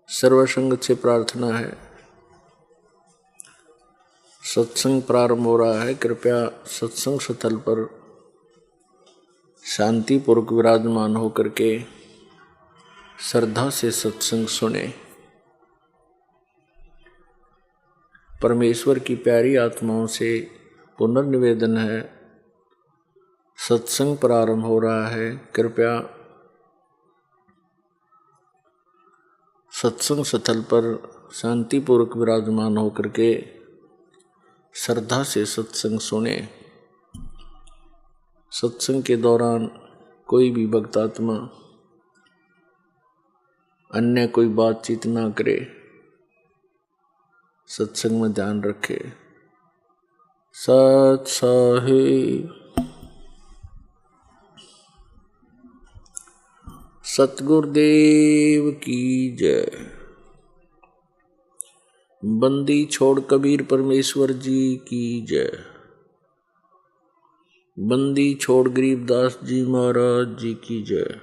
सर्वसंग से प्रार्थना है। सत्संग प्रारंभ हो रहा है। कृपया सत्संग स्थल पर शांतिपूर्वक विराजमान होकर के श्रद्धा से सत्संग सुने। परमेश्वर की प्यारी आत्माओं से पुनर्निवेदन है, सत्संग प्रारंभ हो रहा है। कृपया सत्संग स्थल पर शांतिपूर्वक विराजमान होकर के श्रद्धा से सत्संग सुने। सत्संग के दौरान कोई भी भक्तात्मा अन्य कोई बातचीत ना करे, सत्संग में ध्यान रखे। सत साहिब। सतगुरुदेव की जय। बंदी छोड़ कबीर परमेश्वर जी की जय। बंदी छोड़ गरीबदास जी महाराज जी की जय।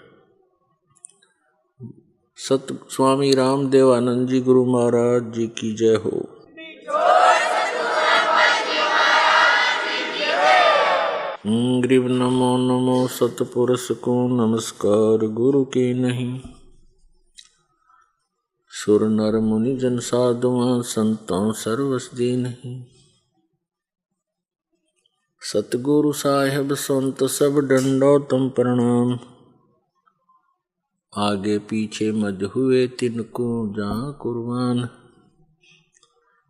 सत स्वामी रामदेव आनंद जी गुरु महाराज जी की जय हो। ग्रीव नमो नमो सतपुरुष को नमस्कार गुरु के नहीं। सुर नर मुनि जन साधुआं संतों सर्वस दी नहीं। सतगुरु साहेब संत सब डंडो तुम प्रणाम। आगे पीछे मज हुए तिनको जहाँ कुर्बान।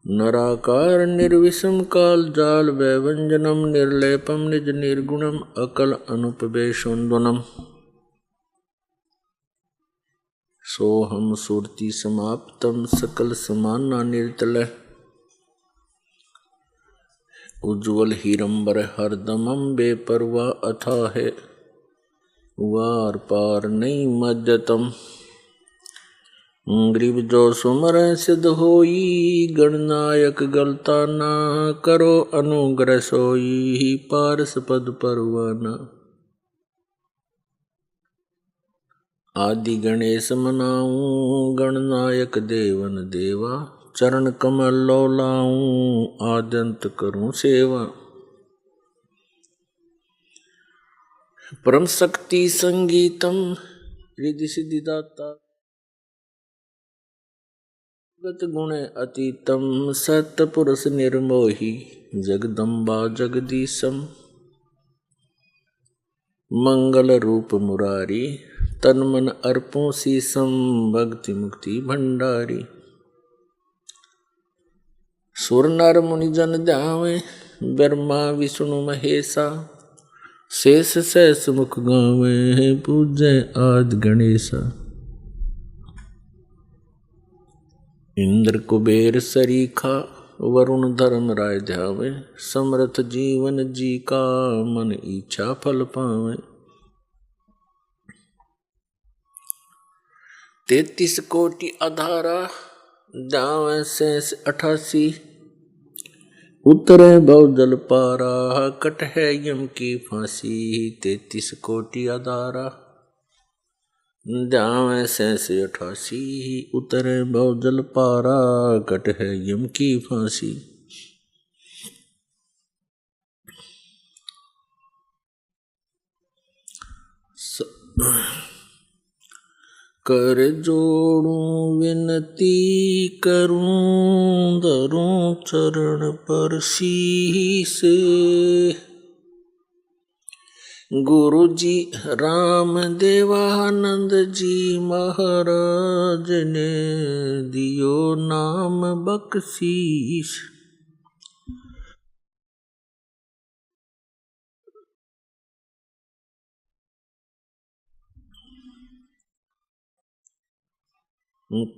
नराकार निर्विषम काल जाल वैवंजनम निर्लेपम निज निर्गुणम अकल अनुपवेशोन्दनम। सोहम सुरति समाप्तम सकल समाना निर्तल। उज्ज्वल हीरंबर हरदमम बेपरवा अथा है वार पार नहीं मध्यतम। ग्रीव जो सुमर सिद्ध होई गणनायक गलता ना करो अनुग्रह सोई पारस पद परवाना। आदि गणेश मनाऊं गणनायक देवन देवा चरण कमल लो लाऊं आद्यंत करूं सेवा। परम शक्ति संगीतम रिद्धि सिद्धि दाता गत गुण अतीतम सतपुरुष निर्मोही जगदम्बा जगदीशम। मंगल रूप मुरारी तन मन अर्पों शीसम भक्ति मुक्ति भंडारी। सुर नर मुनि जन ध्यावे ब्रह्मा विष्णु महेशा। शेष सहस मुख गावे पूजय आदि गणेशा। इंद्र कुबेर सरीखा वरुण धर्म राय ध्यावे। समर्थ जीवन जी का मन इच्छा फल पावे। 33 कोटि अधारा ध्यावे शेष 88। उतरे भव जल पारा कट है यम की फांसी। 33 कोटि अधारा ध्यावे शेष 88। उतरे भव जल पारा कट है यम की फांसी। कर जोड़ूं विनती करूं धरूं चरण पर शीस। गुरु जी राम देवानंद जी महाराज ने दियो नाम बख्शीश।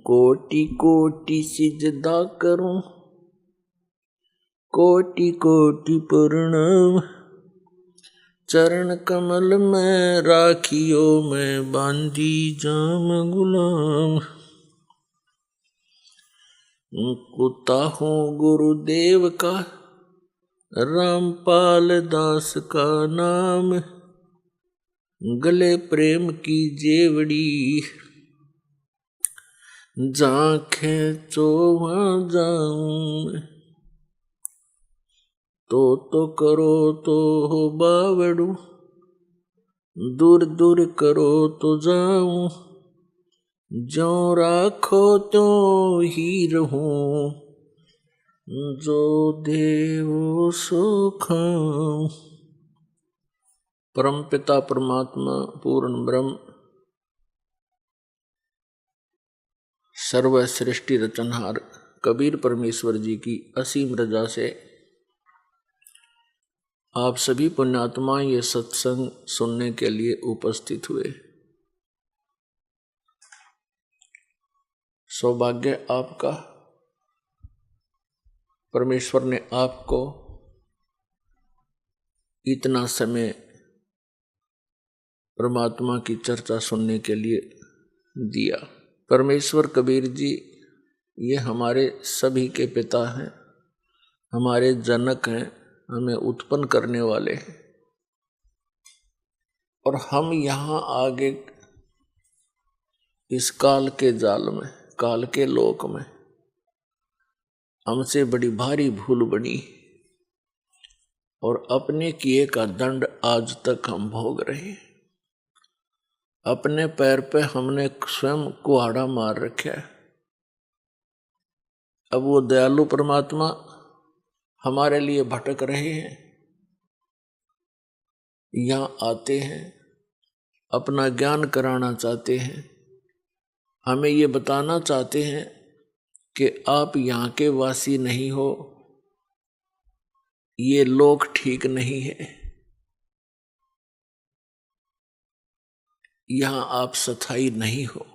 कोटि कोटि सिजदा करूं कोटि कोटि प्रणाम। चरण कमल में राखियो मैं बांधी जाम गुलाम। कुत्ता हूँ गुरुदेव का रामपाल दास का नाम। गले प्रेम की जेवड़ी जहाँ खेचो वहाँ जाऊं मैं, तो करो तो हो बावड़ू, दूर दूर करो तो जाऊं, ज्यों राखो त्यों ही रहूं, जो देवो सो खाऊं। परम पिता परमात्मा पूर्ण ब्रह्म सर्व सृष्टि रचनहार कबीर परमेश्वर जी की असीम रजा से आप सभी पुण्यात्मा ये सत्संग सुनने के लिए उपस्थित हुए। सौभाग्य आपका, परमेश्वर ने आपको इतना समय परमात्मा की चर्चा सुनने के लिए दिया। परमेश्वर कबीर जी ये हमारे सभी के पिता हैं, हमारे जनक हैं, हमें उत्पन्न करने वाले हैं। और हम यहाँ आगे इस काल के जाल में, काल के लोक में हमसे बड़ी भारी भूल बनी और अपने किए का दंड आज तक हम भोग रहे हैं। अपने पैर पे हमने स्वयं कुहाड़ा मार रखा है। अब वो दयालु परमात्मा हमारे लिए भटक रहे हैं, यहाँ आते हैं, अपना ज्ञान कराना चाहते हैं, हमें ये बताना चाहते हैं कि आप यहाँ के वासी नहीं हो, ये लोक ठीक नहीं है, यहाँ आप स्थायी नहीं हो।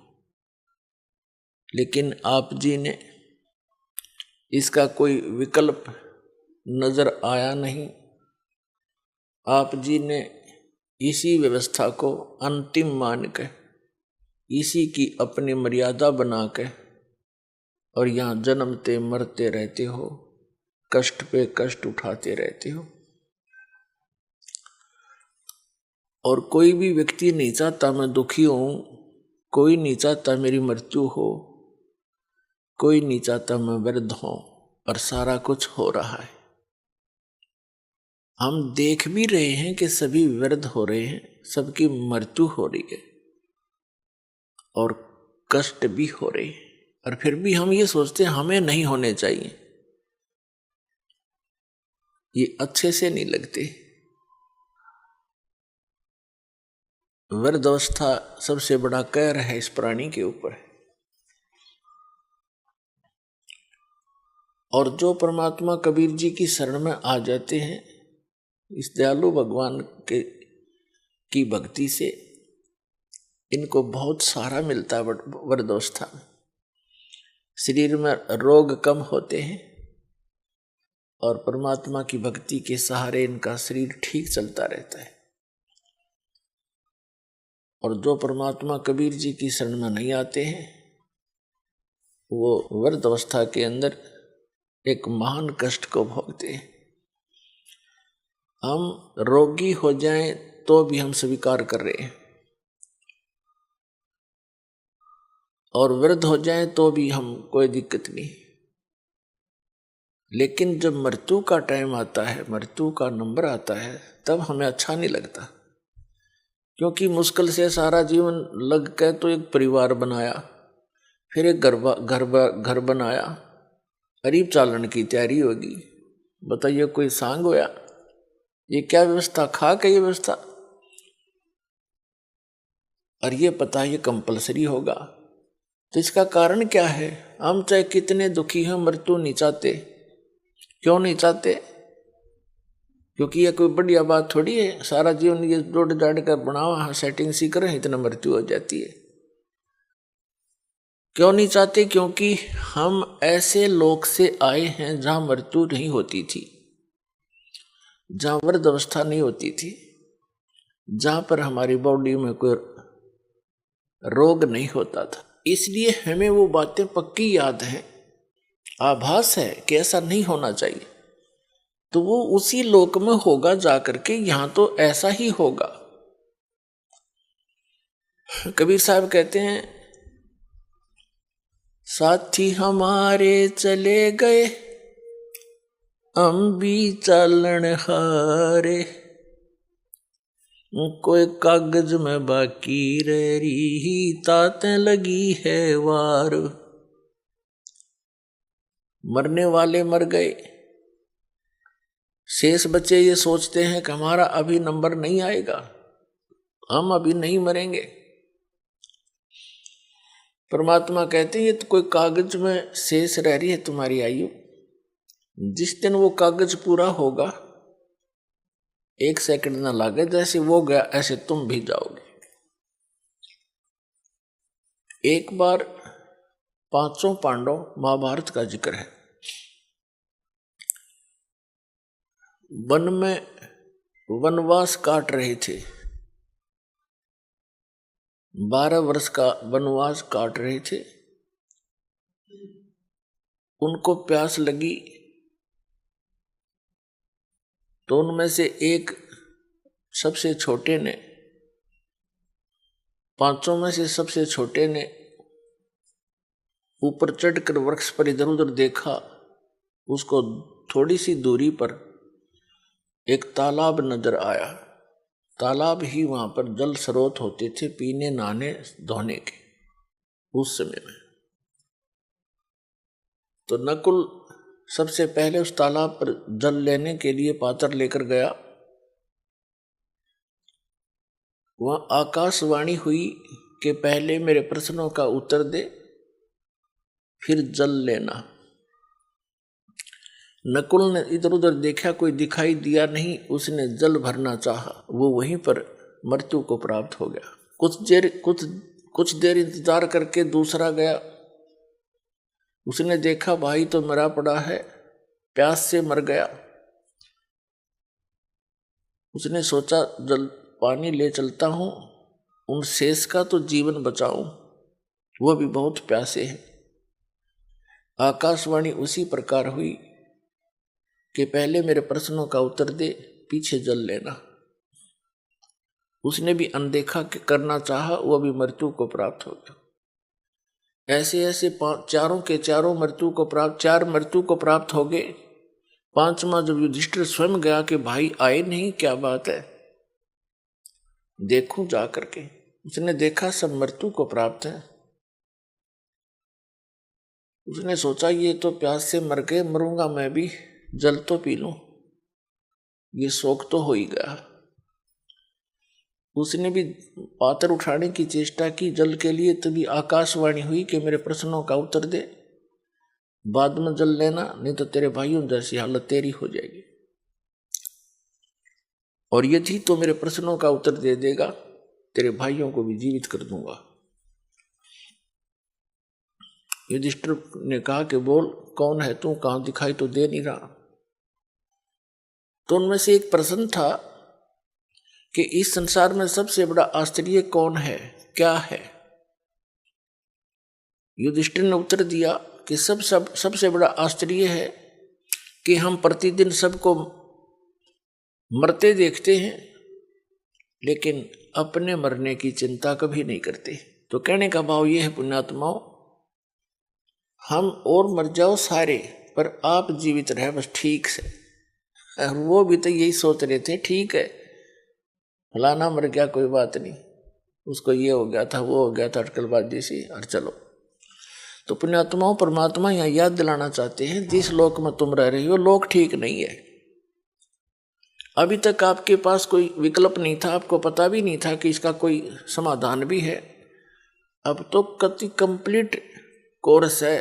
लेकिन आप जी ने इसका कोई विकल्प नजर आया नहीं। आप जी ने इसी व्यवस्था को अंतिम मान के, इसी की अपनी मर्यादा बना के और यहाँ जन्मते मरते रहते हो, कष्ट पे कष्ट उठाते रहते हो। और कोई भी व्यक्ति नहीं चाहता मैं दुखी हूं, कोई नहीं चाहता मेरी मृत्यु हो, कोई नहीं चाहता मैं वृद्ध हूं, और सारा कुछ हो रहा है। हम देख भी रहे हैं कि सभी वृद्ध हो रहे हैं, सबकी मृत्यु हो रही है और कष्ट भी हो रहे हैं, और फिर भी हम ये सोचते हैं हमें नहीं होने चाहिए। ये अच्छे से नहीं लगते। वृद्धावस्था सबसे बड़ा कहर है इस प्राणी के ऊपर। और जो परमात्मा कबीर जी की शरण में आ जाते हैं, इस दयालु भगवान के की भक्ति से इनको बहुत सारा मिलता है। वृद्धावस्था में शरीर में रोग कम होते हैं और परमात्मा की भक्ति के सहारे इनका शरीर ठीक चलता रहता है। और जो परमात्मा कबीर जी की शरण में नहीं आते हैं, वो वृद्धावस्था के अंदर एक महान कष्ट को भोगते हैं। हम रोगी हो जाएं तो भी हम स्वीकार कर रहे हैं, और वृद्ध हो जाएं तो भी हम कोई दिक्कत नहीं। लेकिन जब मृत्यु का टाइम आता है, मृत्यु का नंबर आता है, तब हमें अच्छा नहीं लगता। क्योंकि मुश्किल से सारा जीवन लग के तो एक परिवार बनाया, फिर एक घर बनाया, करीब चालन की तैयारी होगी। बताइए कोई सांग होया? ये क्या व्यवस्था, खा के ये व्यवस्था, और ये पता है ये कंपलसरी होगा। तो इसका कारण क्या है? हम चाहे कितने दुखी हैं, मृत्यु नहीं चाहते। क्यों नहीं चाहते? क्योंकि ये कोई बढ़िया बात थोड़ी है, सारा जीवन ये जोड़ जाड़ कर बनावा, सेटिंग सी करें, इतना मृत्यु हो जाती है। क्यों नहीं चाहते? क्योंकि हम ऐसे लोक से आए हैं जहां मृत्यु नहीं होती थी, जहां वृद्धावस्था नहीं होती थी, जहां पर हमारी बॉडी में कोई रोग नहीं होता था। इसलिए हमें वो बातें पक्की याद हैं, आभास है कि ऐसा नहीं होना चाहिए। तो वो उसी लोक में होगा जाकर के, यहां तो ऐसा ही होगा। कबीर साहब कहते हैं साथी हमारे चले गए, हम भी चालन हारे। कोई कागज में बाकी रह रही, ताते लगी है वार। मरने वाले मर गए, शेष बच्चे ये सोचते हैं कि हमारा अभी नंबर नहीं आएगा, हम अभी नहीं मरेंगे। परमात्मा कहते हैं ये तो कोई कागज में शेष रह रही है तुम्हारी आयु, जिस दिन वो कागज पूरा होगा, 1 सेकंड ना लागे, जैसे वो गया ऐसे तुम भी जाओगे। एक बार 5 पांडव, महाभारत का जिक्र है, वन में वनवास काट रहे थे, 12 वर्ष का वनवास काट रहे थे। उनको प्यास लगी तो उनमें से एक सबसे छोटे ने, 5 में से सबसे छोटे ने ऊपर चढ़कर वृक्ष पर इधर उधर देखा। उसको थोड़ी सी दूरी पर एक तालाब नजर आया। तालाब ही वहां पर जल स्रोत होते थे पीने, नहाने, धोने के उस समय में। तो नकुल सबसे पहले उस तालाब पर जल लेने के लिए पात्र लेकर गया। वहां आकाशवाणी हुई कि पहले मेरे प्रश्नों का उत्तर दे, फिर जल लेना। नकुल ने इधर उधर देखा, कोई दिखाई दिया नहीं। उसने जल भरना चाहा, वो वहीं पर मृत्यु को प्राप्त हो गया। कुछ देर इंतजार करके दूसरा गया। उसने देखा भाई तो मरा पड़ा है, प्यास से मर गया। उसने सोचा जल पानी ले चलता हूं, उन शेष का तो जीवन बचाऊं, वो भी बहुत प्यासे हैं। आकाशवाणी उसी प्रकार हुई कि पहले मेरे प्रश्नों का उत्तर दे, पीछे जल लेना। उसने भी अनदेखा करना चाहा, वह भी मृत्यु को प्राप्त हो गया। ऐसे ऐसे चारों के चारों मृत्यु को प्राप्त, 4 मृत्यु को प्राप्त हो गए। 5वां जब युधिष्ठिर स्वयं गया कि भाई आए नहीं, क्या बात है, देखूं जा करके। उसने देखा सब मृत्यु को प्राप्त है। उसने सोचा ये तो प्यास से मर गए, मरूंगा मैं भी, जल तो पी लूं, ये शौक तो हो ही गया। उसने भी पात्र उठाने की चेष्टा की जल के लिए, तभी आकाशवाणी हुई कि मेरे प्रश्नों का उत्तर दे, बाद में जल लेना, नहीं तो तेरे भाइयों जैसी हालत तेरी हो जाएगी। और यदि तो मेरे प्रश्नों का उत्तर दे देगा, तेरे भाइयों को भी जीवित कर दूंगा। युधिष्ठिर ने कहा कि बोल कौन है तू, कहां दिखाई तो दे नहीं रहा। तो उनमें से एक प्रश्न था कि इस संसार में सबसे बड़ा आश्चर्य कौन है, क्या है। युधिष्ठिर ने उत्तर दिया कि सबसे बड़ा आश्चर्य है कि हम प्रतिदिन सबको मरते देखते हैं, लेकिन अपने मरने की चिंता कभी नहीं करते। तो कहने का भाव यह है पुण्यात्माओं, हम और मर जाओ सारे, पर आप जीवित रहे बस ठीक से। और वो भी तो यही सोच रहे थे, ठीक है फलाना मर गया कोई बात नहीं, उसको ये हो गया था, वो हो गया था, अटकलबाजी सी, और चलो। तो पुण्यात्माओं, परमात्मा यहाँ याद दिलाना चाहते हैं, जिस लोक में तुम रह रही हो लोक ठीक नहीं है। अभी तक आपके पास कोई विकल्प नहीं था, आपको पता भी नहीं था कि इसका कोई समाधान भी है। अब तो कति कंप्लीट कोर्स है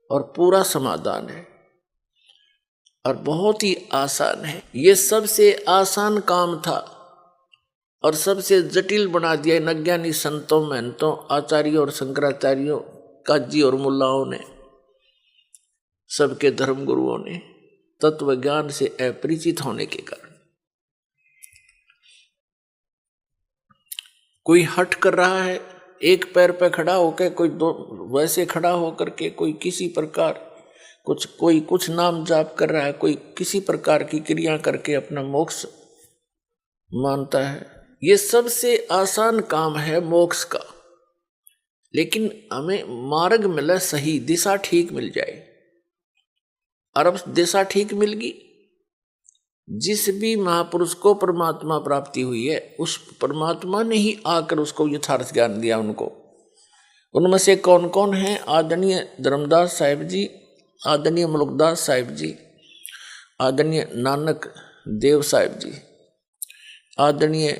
और पूरा समाधान है, और बहुत ही आसान है। ये सबसे आसान काम था और सबसे जटिल बना दिया इन अज्ञानी संतों, महंतों, आचार्यों और शंकराचार्यों, काजी और मुल्लाओं ने, सबके धर्म गुरुओं ने, तत्व ज्ञान से अपरिचित होने के कारण। कोई हट कर रहा है, एक पैर पे खड़ा होकर, कोई दो वैसे खड़ा होकर के, कोई किसी प्रकार कोई कुछ नाम जाप कर रहा है, कोई किसी प्रकार की क्रिया करके अपना मोक्ष मानता है। ये सबसे आसान काम है मोक्ष का, लेकिन हमें मार्ग मिले, सही दिशा ठीक मिल जाए। और अब दिशा ठीक मिल गई, जिस भी महापुरुष को परमात्मा प्राप्ति हुई है उस परमात्मा ने ही आकर उसको यथार्थ ज्ञान दिया उनको। उनमें से कौन कौन है? आदरणीय धर्मदास साहिब जी, आदरणीय मुल्कदास साहिब जी, आदरणीय नानक देव साहिब जी, आदरणीय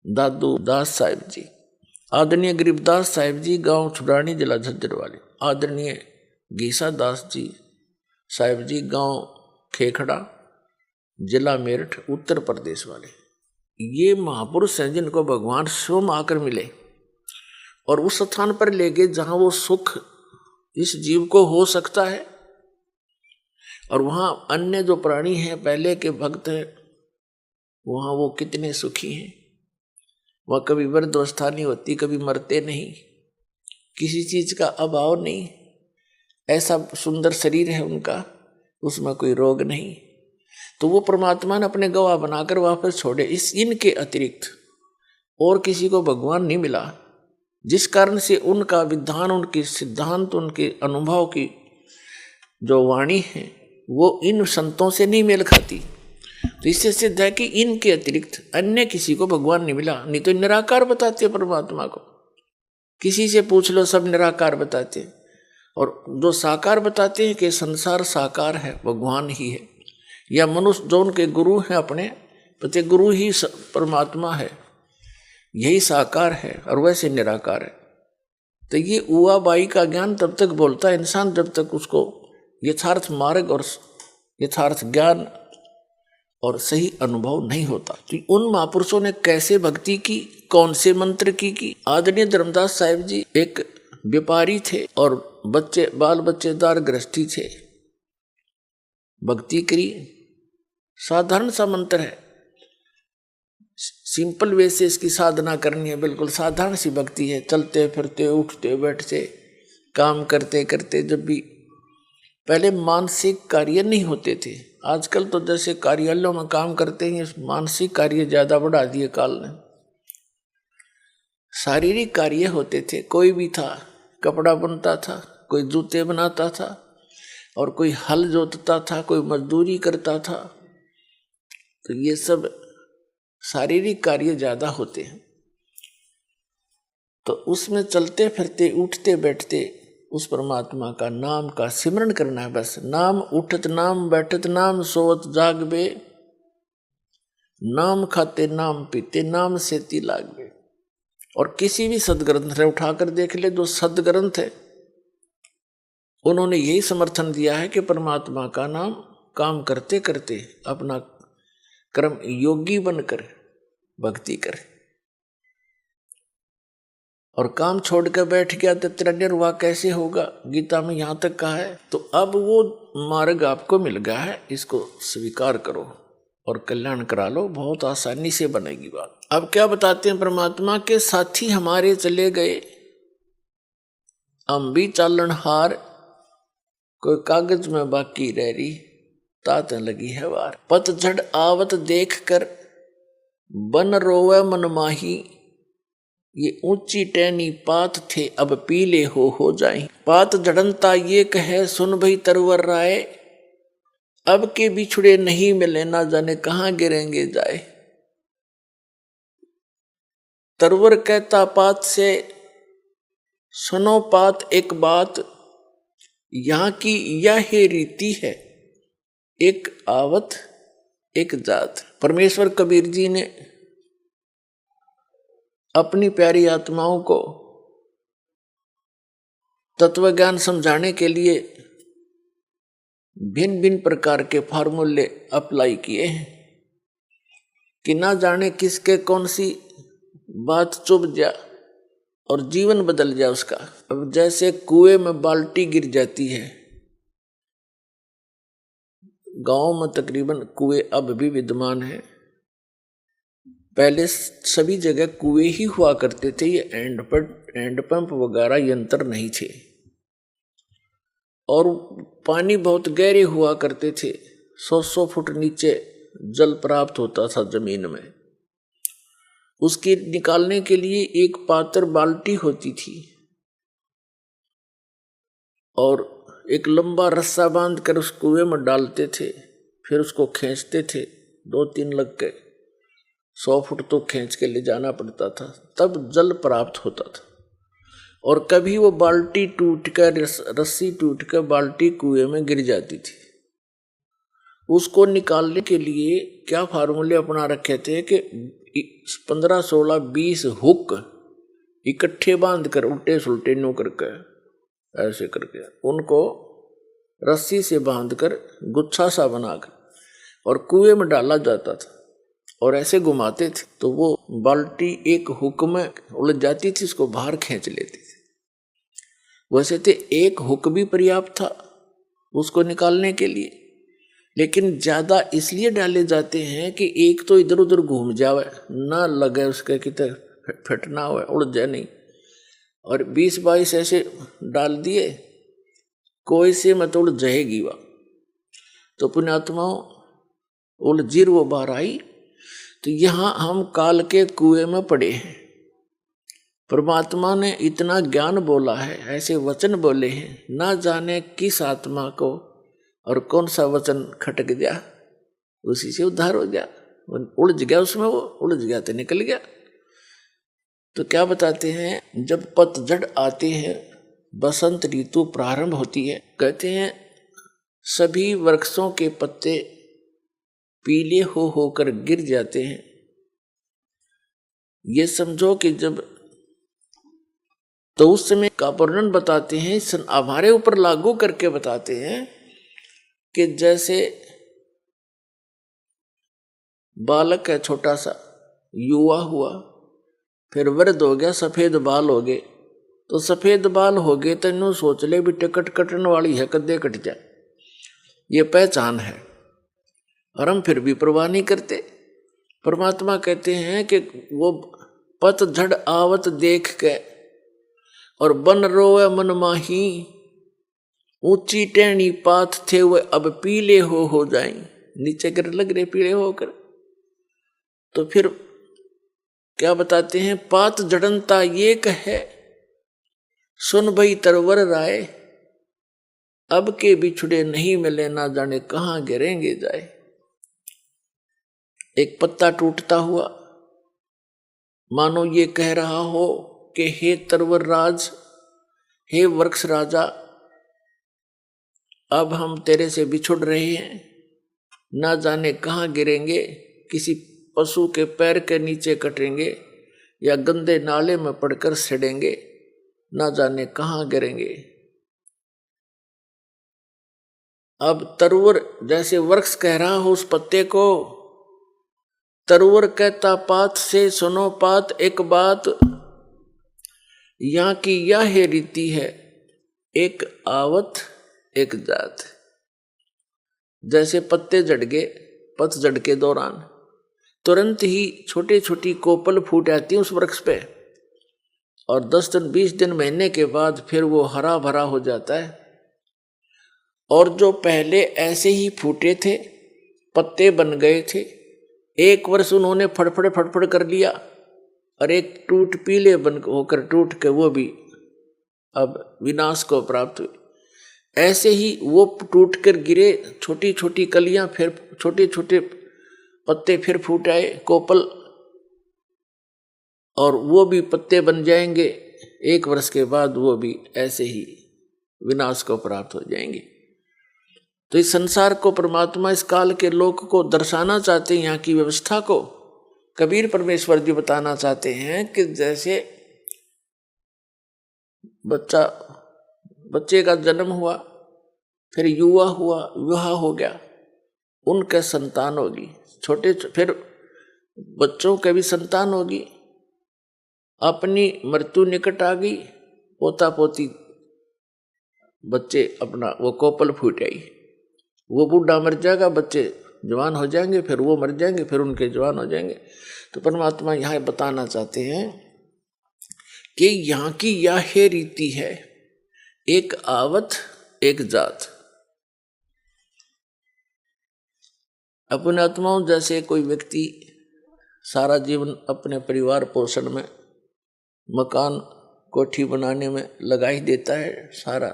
दादू दास साहिब जी, आदरणीय गरीबदास साहिब जी, गांव छुड़ानी, जिला झज्जर वाले, आदरणीय गीसा दास जी साहिब जी, गांव खेखड़ा, जिला मेरठ, उत्तर प्रदेश वाले। ये महापुरुष हैं जिनको भगवान स्वयं आकर मिले और उस स्थान पर ले गए जहां वो सुख इस जीव को हो सकता है। और वहां अन्य जो प्राणी हैं, पहले के भक्त हैं, वहां वो कितने सुखी हैं। वह कभी वृद्धावस्था नहीं होती, कभी मरते नहीं, किसी चीज का अभाव नहीं, ऐसा सुंदर शरीर है उनका, उसमें कोई रोग नहीं। तो वो परमात्मा ने अपने गवाह बनाकर वापस छोड़े। इनके अतिरिक्त और किसी को भगवान नहीं मिला, जिस कारण से उनका विधान, उनके सिद्धांत, उनके अनुभव की जो वाणी है वो इन संतों से नहीं मेल खाती। तो इससे सिद्ध है कि इनके अतिरिक्त अन्य किसी को भगवान नहीं मिला। नहीं तो निराकार बताते परमात्मा को, किसी से पूछ लो सब निराकार बताते। और जो साकार बताते हैं कि संसार साकार है, भगवान ही है, या मनुष्य जो उनके गुरु हैं अपने पति गुरु ही परमात्मा है, यही साकार है और वैसे निराकार है। तो ये उआ बाई का ज्ञान तब तक बोलता है इंसान जब तक उसको यथार्थ मार्ग और यथार्थ ज्ञान और सही अनुभव नहीं होता। तो उन महापुरुषों ने कैसे भक्ति की, कौन से मंत्र की? आदरणीय धर्मदास साहिब जी एक व्यापारी थे और बाल बच्चेदार गृहस्थी थे। भक्ति करी, साधारण सा मंत्र है, सिंपल वे से इसकी साधना करनी है, बिल्कुल साधारण सी भक्ति है। चलते फिरते, उठते बैठते, काम करते करते, जब भी पहले मानसिक कार्य नहीं होते थे, आजकल तो जैसे कार्यालयों में काम करते हैं, मानसिक कार्य ज्यादा बढ़ा दिए काल ने। शारीरिक कार्य होते थे, कोई भी था, कपड़ा बनता था, कोई जूते बनाता था, और कोई हल जोतता था, कोई मजदूरी करता था। तो ये सब शारीरिक कार्य ज्यादा होते हैं। तो उसमें चलते फिरते, उठते बैठते उस परमात्मा का नाम का सिमरण करना है बस। नाम उठत नाम, बैठत नाम, सोवत जागबे, नाम खाते नाम पीते, नाम सेती लागबे। और किसी भी सदग्रंथ ने उठाकर देख ले, जो सदग्रंथ है उन्होंने यही समर्थन दिया है कि परमात्मा का नाम काम करते करते अपना कर्म योगी बनकर भक्ति करे। और काम छोड़ कर बैठ गया तो तेरा निर्वाह कैसे होगा, गीता में यहां तक कहा है। तो अब वो मार्ग आपको मिल गया है, इसको स्वीकार करो और कल्याण करा लो, बहुत आसानी से बनेगी बात। अब क्या बताते हैं परमात्मा के साथी हमारे चले गए, हम भी चालन हार, कोई कागज में बाकी रह रही, तात लगी है वार। पतझड़ आवत देख कर बन रोवे मन माही, ये ऊंची टहनी पात थे अब पीले हो जाए। पात झड़नता ये कहे सुन भई तरवर राय, अब के बिछुड़े नहीं मिले ना जाने कहां गिरेंगे जाए। तरवर कहता पात से सुनो पात एक बात, यहां की यह रीति है एक आवत एक जात। परमेश्वर कबीर जी ने अपनी प्यारी आत्माओं को तत्व ज्ञान समझाने के लिए भिन्न भिन्न प्रकार के फार्मूले अप्लाई किए हैं कि ना जाने किसके कौन सी बात चुभ जा और जीवन बदल जाए उसका। अब जैसे कुएं में बाल्टी गिर जाती है, गांव में तकरीबन कुएं अब भी विद्यमान है, पहले सभी जगह कुएं ही हुआ करते थे, ये हैंड पंप वगैरह यंत्र नहीं थे, और पानी बहुत गहरे हुआ करते थे, 100 फुट नीचे जल प्राप्त होता था जमीन में। उसके निकालने के लिए एक पात्र बाल्टी होती थी और एक लंबा रस्सा बांध कर उस कुएं में डालते थे, फिर उसको खींचते थे, 2-3 लग के 100 फुट तो खींच के ले जाना पड़ता था, तब जल प्राप्त होता था। और कभी वो बाल्टी टूट कर, रस्सी टूट कर बाल्टी कुएं में गिर जाती थी। उसको निकालने के लिए क्या फार्मूले अपना रखे थे कि 15, 16, 20 हुक इकट्ठे बांध कर उल्टे सुलटे नो करके ऐसे करके उनको रस्सी से बांधकर गुच्छा सा बनाकर और कुएं में डाला जाता था और ऐसे घुमाते थे तो वो बाल्टी एक हुक में उलझ जाती थी, उसको बाहर खींच लेती थी। वैसे तो एक हुक भी पर्याप्त था उसको निकालने के लिए, लेकिन ज्यादा इसलिए डाले जाते हैं कि एक तो इधर उधर घूम जावे, ना लगे उसके कितने फटना हुआ, उड़ जाए नहीं। और 20-22 ऐसे डाल दिए, कोई से मत उड़ जाएगी वह तो पुण्यात्माओं उलझीर वो बाहर आई। तो यहाँ हम काल के कुएं में पड़े हैं। परमात्मा ने इतना ज्ञान बोला है, ऐसे वचन बोले हैं, ना जाने किस आत्मा को और कौन सा वचन खटक गया, उसी से उद्धार हो गया। उलझ गया उसमें, वो उलझ गया तो निकल गया। तो क्या बताते हैं, जब पतझड़ आते हैं, बसंत ऋतु प्रारंभ होती है, कहते हैं सभी वृक्षों के पत्ते पीले हो होकर गिर जाते हैं। ये समझो कि जब, तो उस समय का वर्णन बताते हैं, हमारे ऊपर लागू करके बताते हैं कि जैसे बालक है छोटा सा, युवा हुआ, फिर वृद्ध हो गया, सफेद बाल हो गए। तो सफेद बाल हो गए तो इन्हों सोच ले भी टिकट कटने वाली है, कदे कट जाए, ये पहचान है, और हम फिर भी परवाह नहीं करते। परमात्मा कहते हैं कि वो पतझड़ आवत देख के और बन रोए मन माही, ऊंची टेढ़ी पात थे वो अब पीले हो जाएं, नीचे गिर लग रहे पीले होकर। तो फिर क्या बताते हैं, पात जड़नता ये कहे, सुन भई तरवर राय, अब के बिछुड़े नहीं मिले, ना जाने कहां गिरेंगे जाए। एक पत्ता टूटता हुआ मानो ये कह रहा हो कि हे तरवर राज, हे वृक्ष राजा, अब हम तेरे से बिछुड़ रहे हैं, ना जाने कहां गिरेंगे, किसी पशु के पैर के नीचे कटेंगे या गंदे नाले में पड़कर सड़ेंगे, ना जाने कहां गिरेंगे। अब तरुवर जैसे वृक्ष कह रहा हो उस पत्ते को, तरुवर कहता पात से सुनो पात एक बात, यहाँ की यह रीति है, एक आवत एक जात। जैसे पत्ते झड़ गए पतझड़ के दौरान, तुरंत ही छोटी छोटी कोपल फूट आती है उस वृक्ष पे, और 10 दिन 20 दिन महीने के बाद फिर वो हरा भरा हो जाता है। और जो पहले ऐसे ही फूटे थे, पत्ते बन गए थे, एक वर्ष उन्होंने फड़फड़ कर लिया, और एक टूट पीले बन होकर टूट के वो भी अब विनाश को प्राप्त हुए। ऐसे ही वो टूट कर गिरे, छोटी छोटी कलियां, फिर छोटे छोटे पत्ते फिर फूट आए कोपल, और वो भी पत्ते बन जाएंगे, 1 वर्ष के बाद वो भी ऐसे ही विनाश को प्राप्त हो जाएंगे। तो इस संसार को परमात्मा इस काल के लोक को दर्शाना चाहते हैं, यहाँ की व्यवस्था को कबीर परमेश्वर जी बताना चाहते हैं कि जैसे बच्चे का जन्म हुआ, फिर युवा हुआ, विवाह हो गया, उनके संतान होगी, छोटे फिर बच्चों के भी संतान होगी, अपनी मृत्यु निकट आ गई, पोता पोती बच्चे अपना वो कोपल फूट आई, वो बूढ़ा मर जाएगा, बच्चे जवान हो जाएंगे, फिर वो मर जाएंगे, फिर उनके जवान हो जाएंगे। तो परमात्मा यहाँ बताना चाहते हैं कि यहाँ की यह रीति है, एक आवत एक जात। अपने आत्माओं, जैसे कोई व्यक्ति सारा जीवन अपने परिवार पोषण में, मकान कोठी बनाने में लगा ही देता है सारा।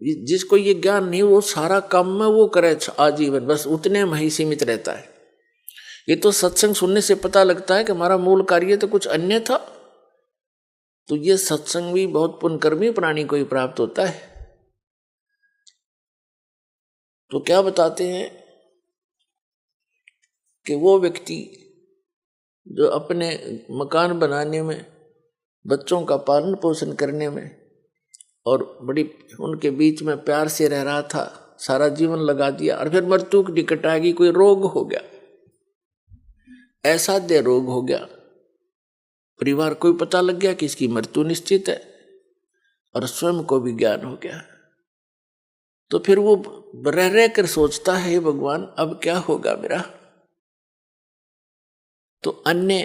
जिसको ये ज्ञान नहीं, वो सारा काम में वो करे आजीवन, बस उतने में ही सीमित रहता है। ये तो सत्संग सुनने से पता लगता है कि हमारा मूल कार्य तो कुछ अन्य था। तो ये सत्संग भी बहुत पुण्यकर्मी प्राणी को ही प्राप्त होता है। तो क्या बताते हैं कि वो व्यक्ति जो अपने मकान बनाने में, बच्चों का पालन पोषण करने में और बड़ी उनके बीच में प्यार से रह रहा था, सारा जीवन लगा दिया और फिर मृत्यु की निकट आ गई, कोई रोग हो गया, असाध्य रोग हो गया, परिवार को भी पता लग गया कि इसकी मृत्यु निश्चित है और स्वयं को भी ज्ञान हो गया। तो फिर वो रह रह कर सोचता है, भगवान अब क्या होगा मेरा। तो अन्य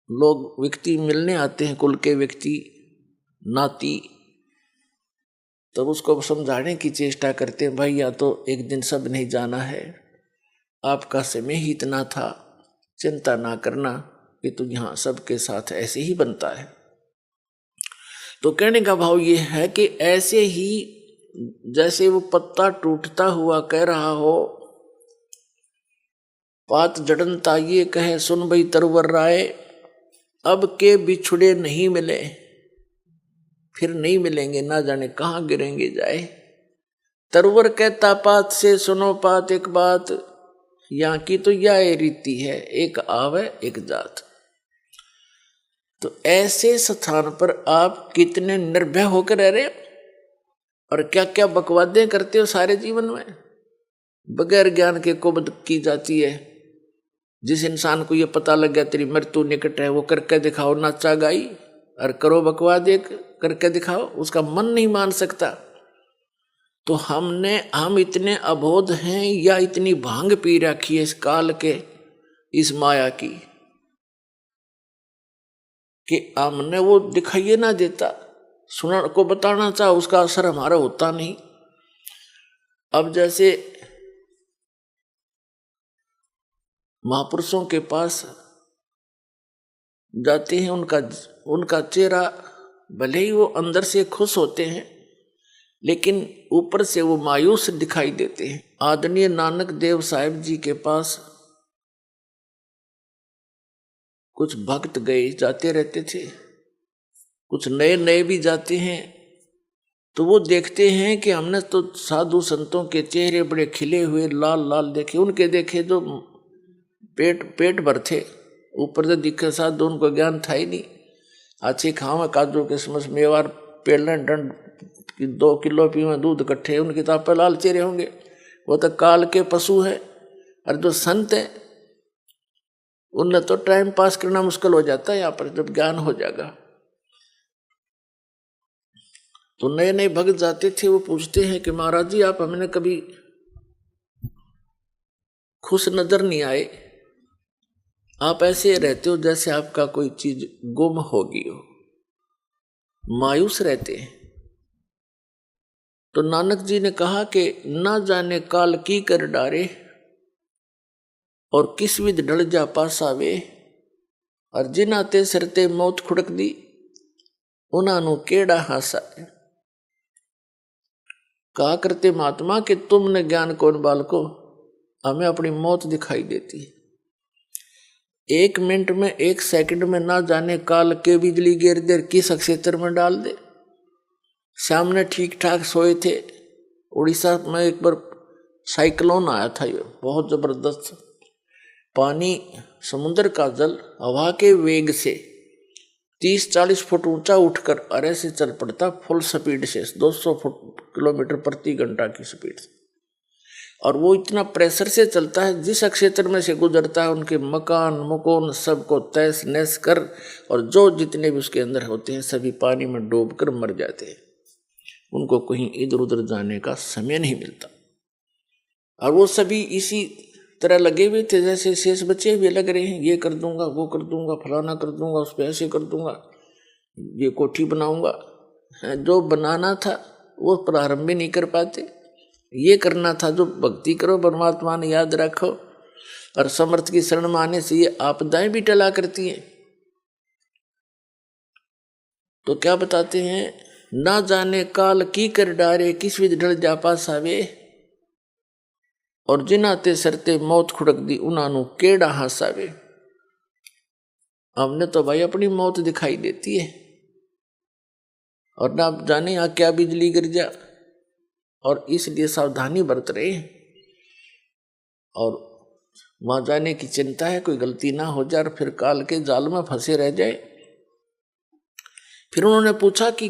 लोग व्यक्ति मिलने आते हैं, कुल के व्यक्ति, नाती, तब उसको समझाने की चेष्टा करते हैं, भाई या तो एक दिन सब नहीं जाना है, आपका समय ही इतना था, चिंता ना करना कि तू यहाँ सबके साथ ऐसे ही बनता है। तो कहने का भाव ये है कि ऐसे ही जैसे वो पत्ता टूटता हुआ कह रहा हो, पात जड़नता ये कहे सुन भई तरवर राय, अब के बिछुड़े नहीं मिले, फिर नहीं मिलेंगे, ना जाने कहाँ गिरेंगे जाए। तरवर कहता पात से सुनो पात एक बात, यहाँ की तो यह रीति है, एक आवे एक जात। तो ऐसे स्थान पर आप कितने निर्भय होकर रह रहे हो और क्या क्या बकवादें करते हो सारे जीवन में, बगैर ज्ञान के कुबद की जाती है। जिस इंसान को ये पता लग गया तेरी मृत्यु निकट है, वो करके दिखाओ नाचा गाई और करो बकवाद एक करके दिखाओ, उसका मन नहीं मान सकता। तो हम इतने अबोध हैं या इतनी भांग पी रखी है इस काल के, इस माया की, कि हमने वो दिखाइए ना देता, सुना को बताना चाह उसका असर हमारा होता नहीं। अब जैसे महापुरुषों के पास जाते हैं, उनका चेहरा भले ही वो अंदर से खुश होते हैं लेकिन ऊपर से वो मायूस दिखाई देते हैं। आदरणीय नानक देव साहिब जी के पास कुछ भक्त गए जाते रहते थे, कुछ नए नए भी जाते हैं, तो वो देखते हैं कि हमने तो साधु संतों के चेहरे बड़े खिले हुए लाल लाल देखे, उनके देखे जो पेट भर थे, ऊपर से दिखे साथ तो उनको ज्ञान था ही नहीं। अच्छी खावा काजू किस्मस मेवार पेलन डंड 2 किलो पीवे दूध इकट्ठे, उनके तो आप लाल चेहरे होंगे, वो तो काल के पशु है। और जो संत है उनने तो टाइम पास करना मुश्किल हो जाता है यहाँ पर जब ज्ञान हो जाएगा। तो नए नए भक्त जाते थे, वो पूछते हैं कि महाराज जी आप हमें कभी खुश नजर नहीं आए, आप ऐसे रहते हो जैसे आपका कोई चीज गुम हो गई हो, मायूस रहते हैं। तो नानक जी ने कहा कि ना जाने काल की कर डारे और किस विध ढल जा पासावे, और जिन्हां ते सरते मौत खुड़क दी उन्हां नू केड़ा हासा। कहा करते महात्मा कि तुमने ज्ञान कौन बालको, हमें अपनी मौत दिखाई देती है। 1 मिनट में 1 सेकंड में ना जाने काल के बिजली गिर दे किस क्षेत्र में डाल दे। सामने ठीक ठाक सोए थे, उड़ीसा में एक बार साइक्लोन आया था, ये बहुत जबरदस्त, पानी समुद्र का जल हवा के वेग से 30-40 फुट ऊंचा उठकर अरे से चल पड़ता, फुल स्पीड से 200 किलोमीटर प्रति घंटा की स्पीड से, और वो इतना प्रेशर से चलता है जिस क्षेत्र में से गुजरता है उनके मकान मुकोन सबको तहस नहस कर, और जो जितने भी उसके अंदर होते हैं सभी पानी में डूबकर मर जाते हैं, उनको कहीं इधर उधर जाने का समय नहीं मिलता। और वो सभी इसी तरह लगे हुए थे जैसे शेष बच्चे भी लग रहे हैं, ये कर दूंगा वो कर दूंगा फलाना कर दूंगा उस पर ऐसे कर दूंगा, ये कोठी बनाऊंगा। जो बनाना था वो प्रारंभ भी नहीं कर पाते, ये करना था जो भक्ति करो परमात्मा ने याद रखो, और समर्थ की शरण में आने से ये आपदाएं भी टला करती हैं। तो क्या बताते हैं, ना जाने काल की कर डारे, किस विध ढल जा पासावे, और जिनाते सरते मौत खुड़क दी, उनानु केड़ा हासावे। हमने तो भाई अपनी मौत दिखाई देती है, और ना जाने यहाँ क्या बिजली गिर जा, और इसलिए सावधानी बरत रहे हैं। और वहां जाने की चिंता है, कोई गलती ना हो जाए और फिर काल के जाल में फंसे रह जाए। फिर उन्होंने पूछा कि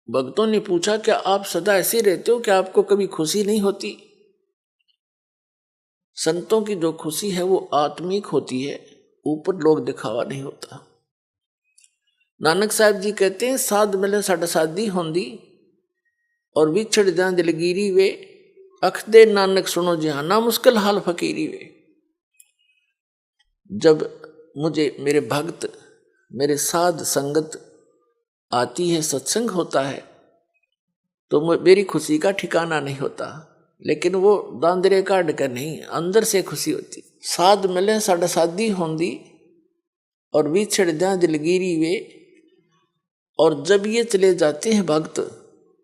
भक्तों ने पूछा, क्या आप सदा ऐसे रहते हो, क्या आपको कभी खुशी नहीं होती? संतों की जो खुशी है वो आत्मिक होती है, ऊपर लोग दिखावा नहीं होता। नानक साहब जी कहते हैं, साध मिले सड़ साधी होंदी, और विछड़ जा दिलगिरी वे, अख दे नानक सुनो जहाना मुश्किल हाल फकीरी वे। जब मुझे मेरे भक्त, मेरे साध संगत आती है, सत्संग होता है, तो मेरी खुशी का ठिकाना नहीं होता, लेकिन वो दांदरे काट कर नहीं, अंदर से खुशी होती। साध मिले सड़ साधी होंदी, और विछड़ जा दिलगिरी वे, और जब ये चले जाते हैं भक्त,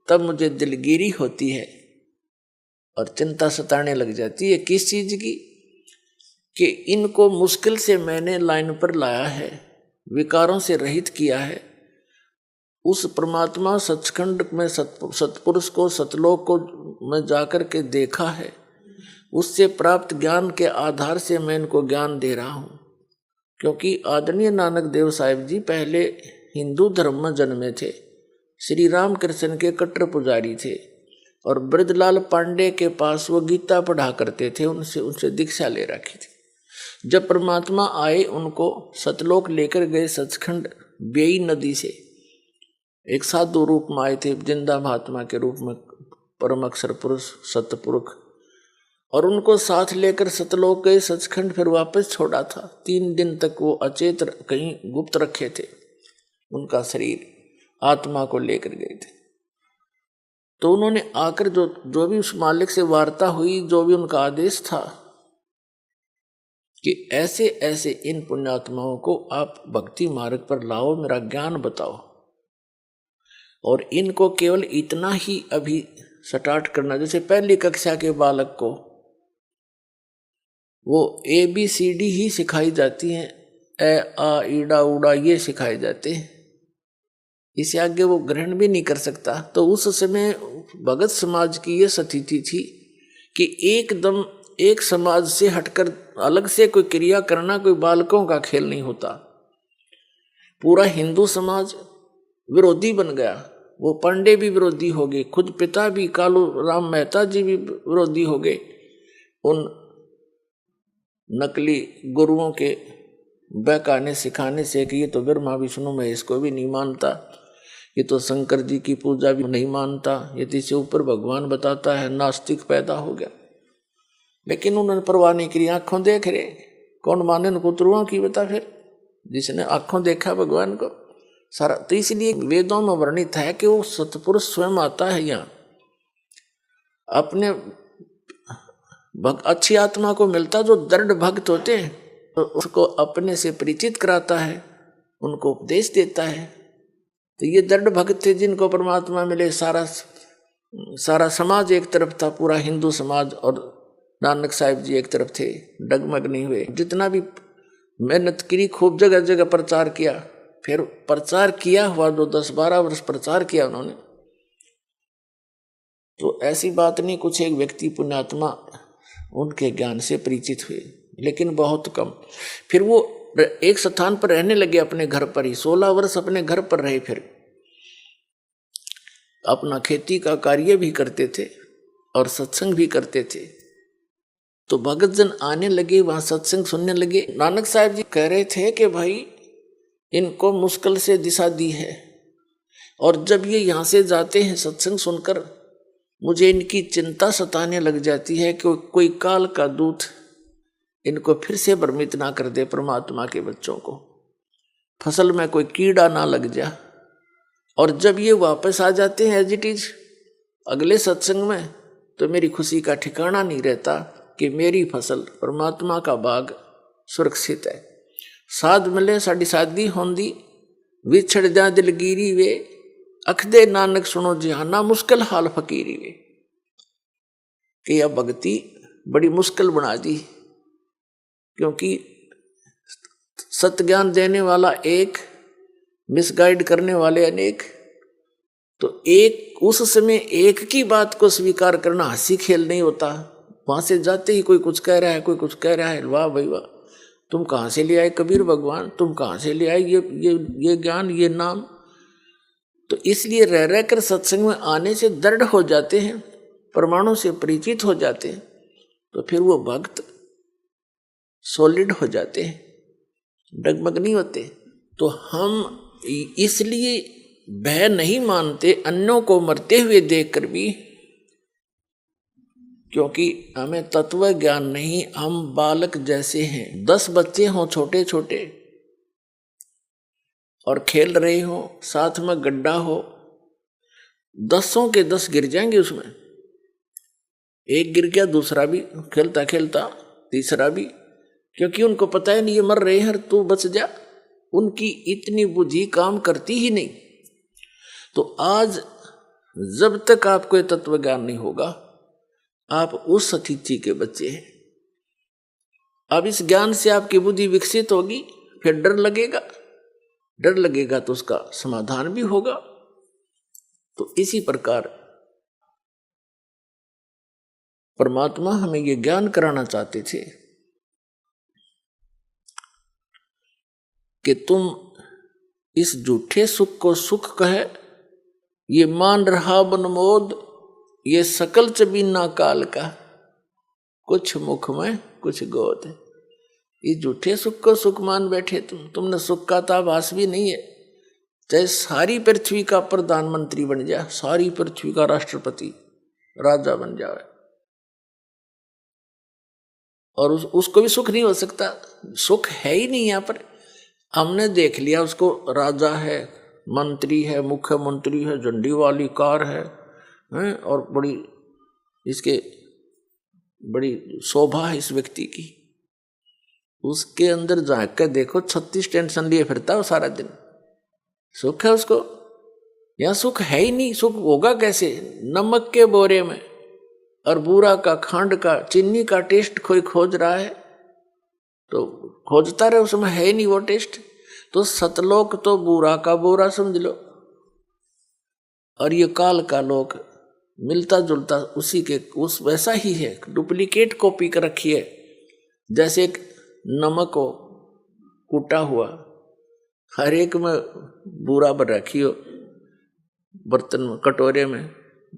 तब मुझे दिलगिरी होती है और चिंता सताने लग जाती है। किस चीज की? कि इनको मुश्किल से मैंने लाइन पर लाया है, विकारों से रहित किया है। उस परमात्मा सचखंड में सतपुरुष को, सतलोक को मैं जाकर के देखा है, उससे प्राप्त ज्ञान के आधार से मैं इनको ज्ञान दे रहा हूँ। क्योंकि आदरणीय नानक देव साहिब जी पहले हिंदू धर्म में जन्मे थे, श्री राम कृष्ण के कट्टर पुजारी थे, और ब्रजलाल पांडे के पास वो गीता पढ़ा करते थे, उनसे दीक्षा ले रखी थी। जब परमात्मा आए, उनको सतलोक लेकर गए सचखंड बेई नदी से, एक साधु रूप में आए थे, जिंदा महात्मा के रूप में, परम अक्षर पुरुष सतपुरुष, और उनको साथ लेकर सतलोक गए सचखंड, फिर वापस छोड़ा था। 3 दिन तक वो अचेत कहीं गुप्त रखे थे, उनका शरीर आत्मा को लेकर गए थे। तो उन्होंने आकर जो भी उस मालिक से वार्ता हुई, जो भी उनका आदेश था कि ऐसे ऐसे इन पुण्यात्माओं को आप भक्ति मार्ग पर लाओ, मेरा ज्ञान बताओ, और इनको केवल इतना ही अभी स्टार्ट करना, जैसे पहली कक्षा के बालक को वो ABCD ही सिखाई जाती हैं, ए आ ईड़ा उड़ा ये सिखाए जाते हैं, इसे आगे वो ग्रहण भी नहीं कर सकता। तो उस समय भगत समाज की ये स्थिति थी कि एकदम एक समाज से हटकर अलग से कोई क्रिया करना कोई बालकों का खेल नहीं होता। पूरा हिंदू समाज विरोधी बन गया, वो पांडे भी विरोधी हो गए, खुद पिता भी कालू राम मेहता जी भी विरोधी हो गए उन नकली गुरुओं के बहकाने सिखाने से कि ये तो ब्रह्मा विष्णु महेश को भी नहीं मानता, ये तो शंकर जी की पूजा भी नहीं मानता, ये इससे ऊपर भगवान बताता है, नास्तिक पैदा हो गया। लेकिन उन्होंने परवाह नहीं करी, आंखों देख रहे, कौन माने उनको तुरुआ की बता, फिर जिसने आंखों देखा भगवान को सारा। तो इसलिए वेदों में वर्णित है कि वो सतपुरुष स्वयं आता है यहाँ, अपने अच्छी आत्मा को मिलता, जो दृढ़ भक्त होते हैं, तो उसको अपने से परिचित कराता है, उनको उपदेश देता है। तो ये दृढ़ भक्त थे जिनको परमात्मा मिले। सारा समाज एक तरफ था, पूरा हिंदू समाज, और नानक साहिब जी एक तरफ थे, डगमग नहीं हुए। जितना भी मेहनत करी, खूब जगह जगह प्रचार किया, फिर प्रचार किया हुआ जो 10-12 वर्ष प्रचार किया उन्होंने, तो ऐसी बात नहीं, कुछ एक व्यक्ति पुण्यात्मा उनके ज्ञान से परिचित हुए, लेकिन बहुत कम। फिर वो एक स्थान पर रहने लगे, अपने घर पर ही 16 वर्ष अपने घर पर रहे, फिर अपना खेती का कार्य भी करते थे और सत्संग भी करते थे। तो भगत जन आने लगे, वहां सत्संग सुनने लगे। नानक साहब जी कह रहे थे कि भाई इनको मुश्किल से दिशा दी है, और जब ये यहाँ से जाते हैं सत्संग सुनकर, मुझे इनकी चिंता सताने लग जाती है कि कोई काल का दूत इनको फिर से भ्रमित ना कर दे, परमात्मा के बच्चों को फसल में कोई कीड़ा ना लग जा। और जब ये वापस आ जाते हैं एज इट इज अगले सत्संग में, तो मेरी खुशी का ठिकाना नहीं रहता। कि मेरी फसल परमात्मा का बाग सुरक्षित है। साध मिले साड़ी शादी होंदी, विछड़ जा दिलगिरी वे, अखदे नानक सुनो जिहाना मुश्किल हाल फकीरी वे। कि यह भक्ति बड़ी मुश्किल बना दी, क्योंकि सत्य ज्ञान देने वाला एक, मिसगाइड करने वाले अनेक। तो एक उस समय एक की बात को स्वीकार करना हंसी खेल नहीं होता। वहां से जाते ही कोई कुछ कह रहा है, कोई कुछ कह रहा है, वाह भाई वाह, तुम कहाँ से ले आए कबीर भगवान, तुम कहाँ से ले आए ये ज्ञान, ये नाम। तो इसलिए रह रह कर सत्संग में आने से दृढ़ हो जाते हैं, प्रमाणों से परिचित हो जाते हैं, तो फिर वो भक्त सॉलिड हो जाते हैं, डगमग नहीं होते। तो हम इसलिए भय नहीं मानते अन्यों को मरते हुए देखकर भी, क्योंकि हमें तत्व ज्ञान नहीं, हम बालक जैसे हैं। 10 बच्चे हों छोटे छोटे और खेल रहे हो, साथ में गड्ढा हो, 10 के 10 गिर जाएंगे उसमें। एक गिर गया, दूसरा भी खेलता खेलता तीसरा भी, क्योंकि उनको पता है नहीं ये मर रहे हैं, तू बच जा। उनकी इतनी बुद्धि काम करती ही नहीं। तो आज जब तक आपको ये तत्व ज्ञान नहीं होगा, आप उस अतिथि के बच्चे हैं। अब इस ज्ञान से आपकी बुद्धि विकसित होगी, फिर डर लगेगा, डर लगेगा तो उसका समाधान भी होगा। तो इसी प्रकार परमात्मा हमें ये ज्ञान कराना चाहते थे कि तुम इस झूठे सुख को सुख कहे, ये मान रहा बनमोद, ये सकल चबीना काल का, कुछ मुख में कुछ गोद। ये झूठे सुख को सुख मान बैठे तुमने सुख का तो आभास भी नहीं है। चाहे सारी पृथ्वी का प्रधानमंत्री बन जाए, सारी पृथ्वी का राष्ट्रपति राजा बन जाए, और उसको भी सुख नहीं हो सकता। सुख है ही नहीं। यहाँ पर हमने देख लिया, उसको राजा है, मंत्री है, मुख्यमंत्री है, झंडी वाली कार है, और बड़ी इसके बड़ी शोभा है इस व्यक्ति की। उसके अंदर झांक कर देखो, 36 टेंशन लिए फिरता है सारा दिन। सुख है उसको? यहाँ सुख है ही नहीं। सुख होगा कैसे? नमक के बोरे में और बूरा का, खांड का, चीनी का टेस्ट कोई खोज रहा है तो खोजता रहे, उसमें है ही नहीं वो टेस्ट। तो सतलोक तो बूरा का बोरा समझ लो, और ये काल का लोक मिलता जुलता उसी के उस वैसा ही है, डुप्लीकेट कॉपी कर रखी है। जैसे एक नमक हो कूटा हुआ, हर एक में बूरा भर रखी हो, बर्तन में, कटोरे में,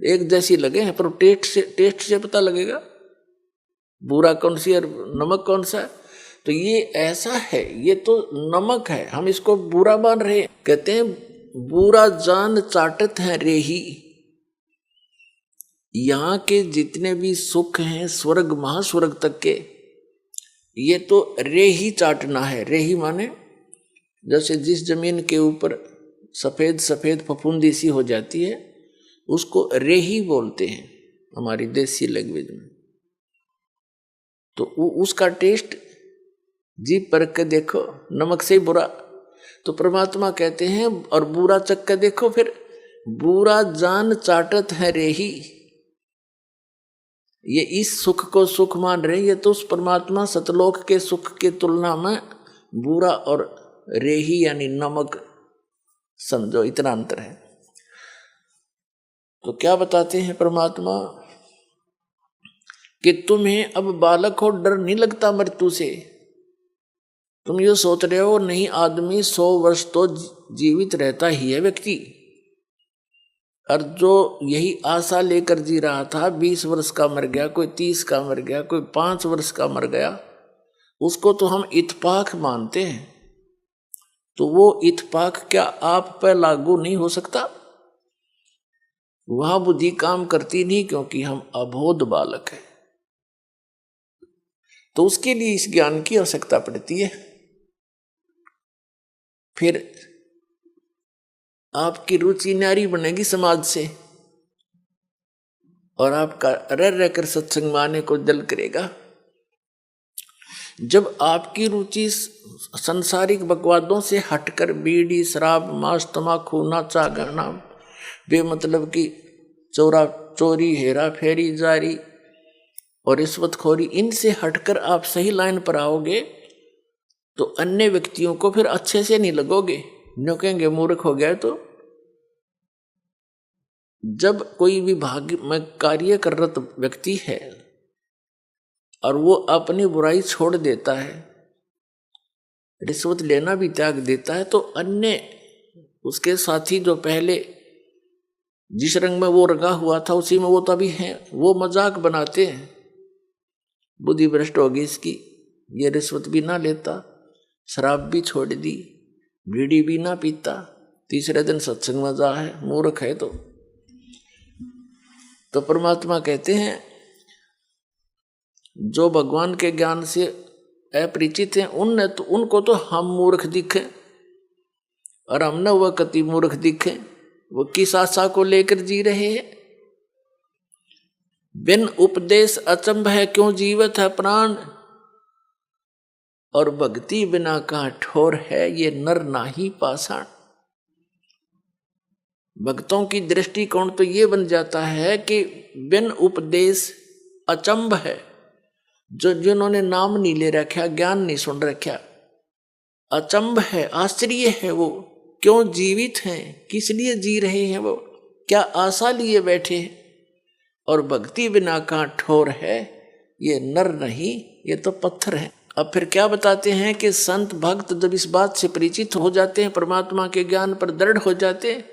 एक जैसी लगे हैं, पर टेस्ट से पता लगेगा बूरा कौन सी और नमक कौन सा है। तो ये ऐसा है, ये तो नमक है, हम इसको बुरा मान रहे हैं। कहते हैं बुरा जान चाटत है रेही। यहाँ के जितने भी सुख हैं स्वर्ग महास्वर्ग तक के, ये तो रेही चाटना है। रेही माने जैसे जिस जमीन के ऊपर सफेद सफेद फफूंदी सी हो जाती है उसको रेही बोलते हैं हमारी देसी लैंग्वेज में। तो उसका टेस्ट जीभ पर के देखो, नमक से ही बुरा। तो परमात्मा कहते हैं और बुरा चख के देखो, फिर बुरा जान चाटत है रेही। ये इस सुख को सुख मान रहे, ये तो उस परमात्मा सतलोक के सुख के तुलना में बुरा और रेही यानी नमक समझो, इतना अंतर है। तो क्या बताते हैं परमात्मा कि तुम्हें अब बालक हो, डर नहीं लगता मृत्यु से। तुम ये सोच रहे हो नहीं, आदमी 100 वर्ष तो जीवित रहता ही है व्यक्ति, और जो यही आशा लेकर जी रहा था 20 वर्ष का मर गया, कोई 30 का मर गया, कोई 5 वर्ष का मर गया, उसको तो हम इत्तेफाक मानते हैं। तो वो इत्तेफाक क्या आप पर लागू नहीं हो सकता? वहां बुद्धि काम करती नहीं, क्योंकि हम अबोध बालक हैं। तो उसके लिए इस ज्ञान की आवश्यकता पड़ती है। फिर आपकी रुचि न्यारी बनेगी समाज से, और आपका रह रहकर सत्संग में आने को दिल करेगा। जब आपकी रुचि संसारिक बकवादों से हटकर बीड़ी, शराब, मांस, तम्बाकू, नाचा गाना, बेमतलब की चोरी, हेरा फेरी, जारी और रिश्वतखोरी, इनसे हटकर आप सही लाइन पर आओगे तो अन्य व्यक्तियों को फिर अच्छे से नहीं लगोगे, न्यों कहेंगे मूर्ख हो गया। तो जब कोई विभाग में कार्य कर रहा व्यक्ति है और वो अपनी बुराई छोड़ देता है, रिश्वत लेना भी त्याग देता है, तो अन्य उसके साथी जो पहले जिस रंग में वो रंगा हुआ था उसी में वो तो अभी है, वो मजाक बनाते हैं, बुद्धि भ्रष्ट होगी इसकी, ये रिश्वत भी ना लेता, शराब भी छोड़ दी, बीड़ी भी ना पीता, तीसरे दिन सत्संग में जा है, मूर्ख है। तो परमात्मा कहते हैं जो भगवान के ज्ञान से अपरिचित हैं उनको तो हम मूर्ख दिखे और हम न वह कति मूर्ख दिखे, वो किस आशा को लेकर जी रहे हैं। बिन उपदेश अचंभ है क्यों जीवत है प्राण, और भक्ति बिना कहाँ ठोर है ये नर नाही पाषाण। भक्तों की दृष्टिकोण तो ये बन जाता है कि बिन उपदेश अचंभ है, जो जिन्होंने नाम नहीं ले रखा, ज्ञान नहीं सुन रखा, अचंभ है, आश्चर्य है वो क्यों जीवित हैं, किस लिए जी रहे हैं, वो क्या आशा लिए बैठे हैं। और भक्ति बिना कहाँ ठोर है ये नर नहीं, ये तो पत्थर है। अब फिर क्या बताते हैं कि संत भक्त जब इस बात से परिचित हो जाते हैं, परमात्मा के ज्ञान पर दृढ़ हो जाते हैं,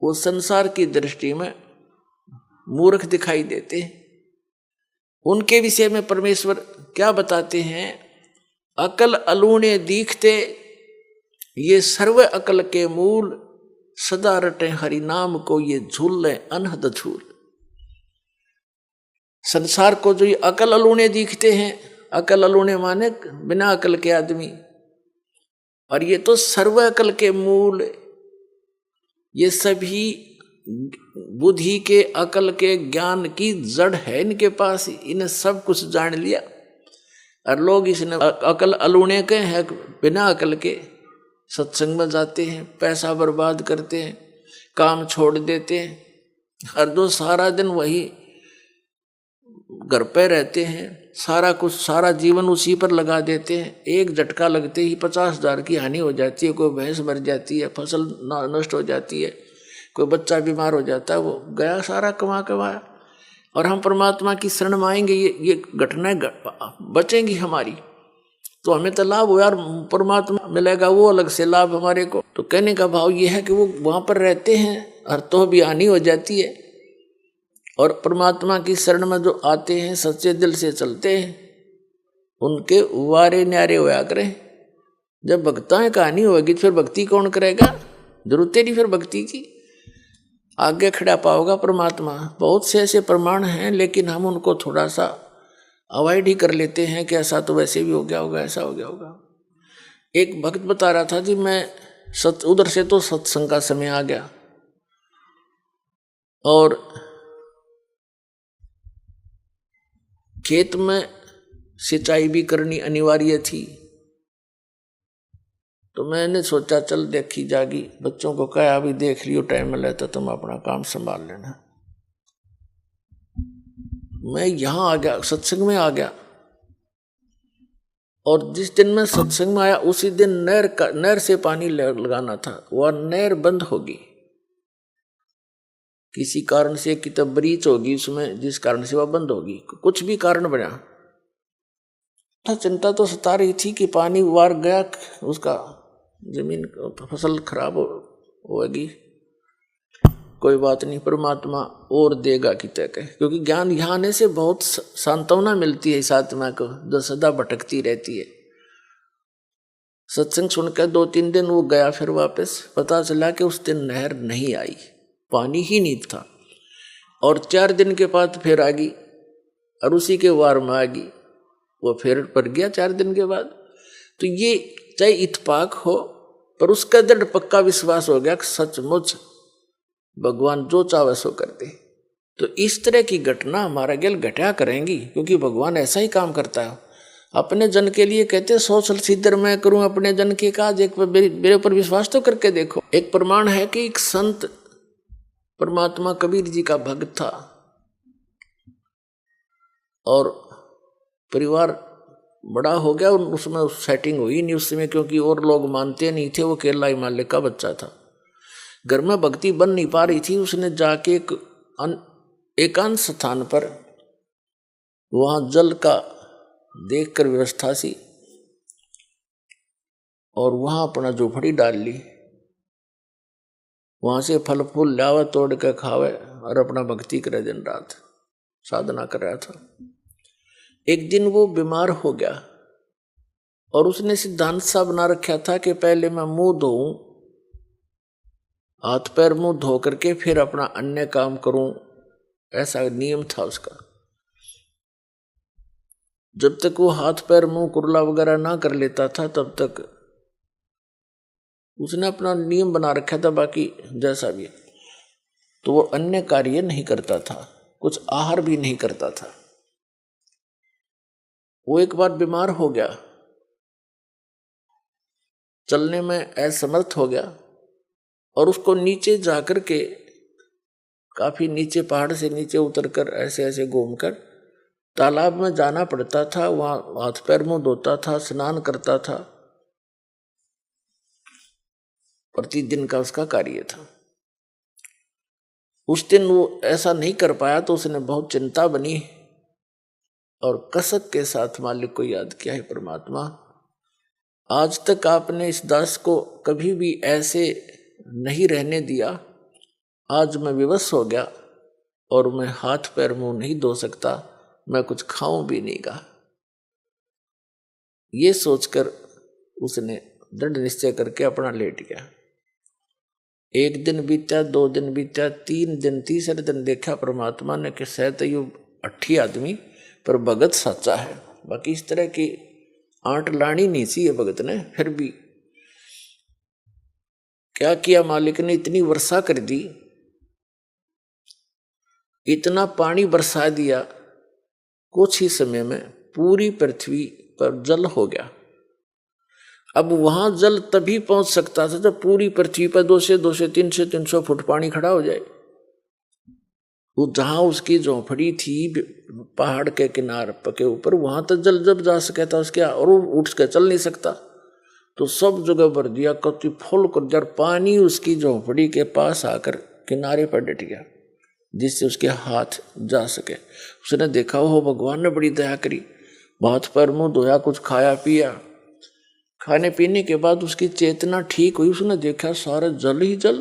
वो संसार की दृष्टि में मूर्ख दिखाई देते हैं। उनके विषय में परमेश्वर क्या बताते हैं, अकल अलूणे दीखते ये सर्व अकल के मूल, सदा रटे हरि नाम को ये झूल अनहद झूल। संसार को जो ये अकल अलूणे दिखते हैं, अकल अलूणे माने बिना अकल के आदमी, और ये तो सर्व अकल के मूल, ये सभी बुद्धि के अकल के ज्ञान की जड़ है इनके पास, इन्हें सब कुछ जान लिया। और लोग इसने अकल अलूणे के हैं, बिना अकल के सत्संग में जाते हैं, पैसा बर्बाद करते हैं, काम छोड़ देते हैं, हर दो सारा दिन वही घर पे रहते हैं, सारा कुछ सारा जीवन उसी पर लगा देते हैं। एक झटका लगते ही 50,000 की हानि हो जाती है, कोई भैंस मर जाती है, फसल नष्ट हो जाती है, कोई बच्चा बीमार हो जाता है, वो गया सारा कमाया। और हम परमात्मा की शरण में आएंगे, ये घटनाएं बचेंगी हमारी, तो हमें तो लाभ हो यार, परमात्मा मिलेगा वो अलग से लाभ हमारे को। तो कहने का भाव ये है कि वो वहां पर रहते हैं और तो भी हानि हो जाती है, और परमात्मा की शरण में जो आते हैं, सच्चे दिल से चलते हैं, उनके वारे न्यारे होया करें। जब भक्ताएं कहानी होगी फिर भक्ति कौन करेगा, जरूरत नहीं फिर भक्ति की, आगे खड़ा पाओगा परमात्मा। बहुत से ऐसे प्रमाण हैं लेकिन हम उनको थोड़ा सा अवॉइड ही कर लेते हैं कि ऐसा तो वैसे भी हो गया होगा, ऐसा हो गया होगा। एक भक्त बता रहा था जी, मैं उधर से तो सत्संग का समय आ गया और खेत में सिंचाई भी करनी अनिवार्य थी, तो मैंने सोचा चल देखी जागी, बच्चों को कहा अभी देख लियो, टाइम मिले तो तुम अपना काम संभाल लेना। मैं यहाँ आ गया, सत्संग में आ गया, और जिस दिन मैं सत्संग में आया उसी दिन नहर से पानी लगाना था, वह नहर बंद होगी किसी कारण से, कितब ब्रीच होगी उसमें, जिस कारण से वह बंद होगी, कुछ भी कारण बना। चिंता तो सता रही थी कि पानी वार गया, उसका जमीन फसल खराब होगी, कोई बात नहीं, परमात्मा और देगा कि तय कहे, क्योंकि ज्ञान यहाँ आने से बहुत सांत्वना मिलती है इस आत्मा को जो सदा भटकती रहती है। सत्संग सुनकर 2-3 दिन वो गया, फिर वापस पता चला कि उस दिन नहर नहीं आई, पानी ही नहीं था, और 4 दिन के बाद फिर आ गई, और उसी के वार में आ गई, वो फिर पड़ गया 4 दिन के बाद। तो ये चाहे इत्तेफाक हो, पर उसका दृढ़ पक्का विश्वास हो गया कि सचमुच भगवान जो चाहे सो करते। तो इस तरह की घटना हमारा गेल घटा करेंगी, क्योंकि भगवान ऐसा ही काम करता है। अपने जन के लिए कहते सोशल सिद्धर मैं करूं अपने जन के काज। एक मेरे ऊपर विश्वास तो करके देखो। एक प्रमाण है कि एक संत परमात्मा कबीर जी का भक्त था और परिवार बड़ा हो गया और उसमें सेटिंग हुई नहीं उस समय, क्योंकि और लोग मानते नहीं थे। वो केरला हिमालय का बच्चा था, घर में भक्ति बन नहीं पा रही थी। उसने जाके एक एकांत स्थान पर वहां जल का देखकर व्यवस्था सी और वहां अपना झोपड़ी डाल ली। वहां से फल फूल लावे, तोड़ के खावे और अपना भक्ति करे, दिन रात साधना कर रहा था। एक दिन वो बीमार हो गया और उसने सिद्धांत सा बना रखा था कि पहले मैं मुंह धोऊं, हाथ पैर मुंह धो करके फिर अपना अन्य काम करूं, ऐसा नियम था उसका। जब तक वो हाथ पैर मुंह कुरला वगैरह ना कर लेता था तब तक उसने अपना नियम बना रखा था। बाकी जैसा भी, तो वो अन्य कार्य नहीं करता था, कुछ आहार भी नहीं करता था। वो एक बार बीमार हो गया, चलने में असमर्थ हो गया और उसको नीचे जाकर के, काफी नीचे, पहाड़ से नीचे उतरकर ऐसे ऐसे घूमकर तालाब में जाना पड़ता था। वहां हाथ पैर मुंह धोता था, स्नान करता था, प्रतिदिन का उसका कार्य था। उस दिन वो ऐसा नहीं कर पाया तो उसने बहुत चिंता बनी और कसक के साथ मालिक को याद किया, है परमात्मा, आज तक आपने इस दास को कभी भी ऐसे नहीं रहने दिया। आज मैं विवश हो गया और मैं हाथ पैर मुंह नहीं धो सकता, मैं कुछ खाऊं भी नहीं गा। ये सोचकर उसने दृढ़ निश्चय करके अपना लेट गया। एक दिन बीता, 2 दिन बीता, 3 दिन, तीसरे दिन देखा परमात्मा ने कि शायद ये अट्ठी आदमी पर भगत सच्चा है। बाकी इस तरह की आंट लानी नहीं सी ये भगत ने। फिर भी क्या किया मालिक ने, इतनी वर्षा कर दी, इतना पानी बरसा दिया, कुछ ही समय में पूरी पृथ्वी पर जल हो गया। अब वहां जल तभी पहुंच सकता था जब पूरी पृथ्वी पर 200-300 फुट पानी खड़ा हो जाए। वो जहां उसकी झोंपड़ी थी पहाड़ के किनारे के ऊपर, वहां तक जल जब जा सके था उसके, और वो उठ के चल नहीं सकता, तो सब जगह भर दिया, कति फुल कर दिया। पानी उसकी झोंपड़ी के पास आकर किनारे पर डट गया जिससे उसके हाथ जा सके। उसने देखा हो भगवान ने बड़ी दया करी, हाथ पैर मुंह धोया, कुछ खाया पिया। खाने पीने के बाद उसकी चेतना ठीक हुई, उसने देखा सारा जल ही जल।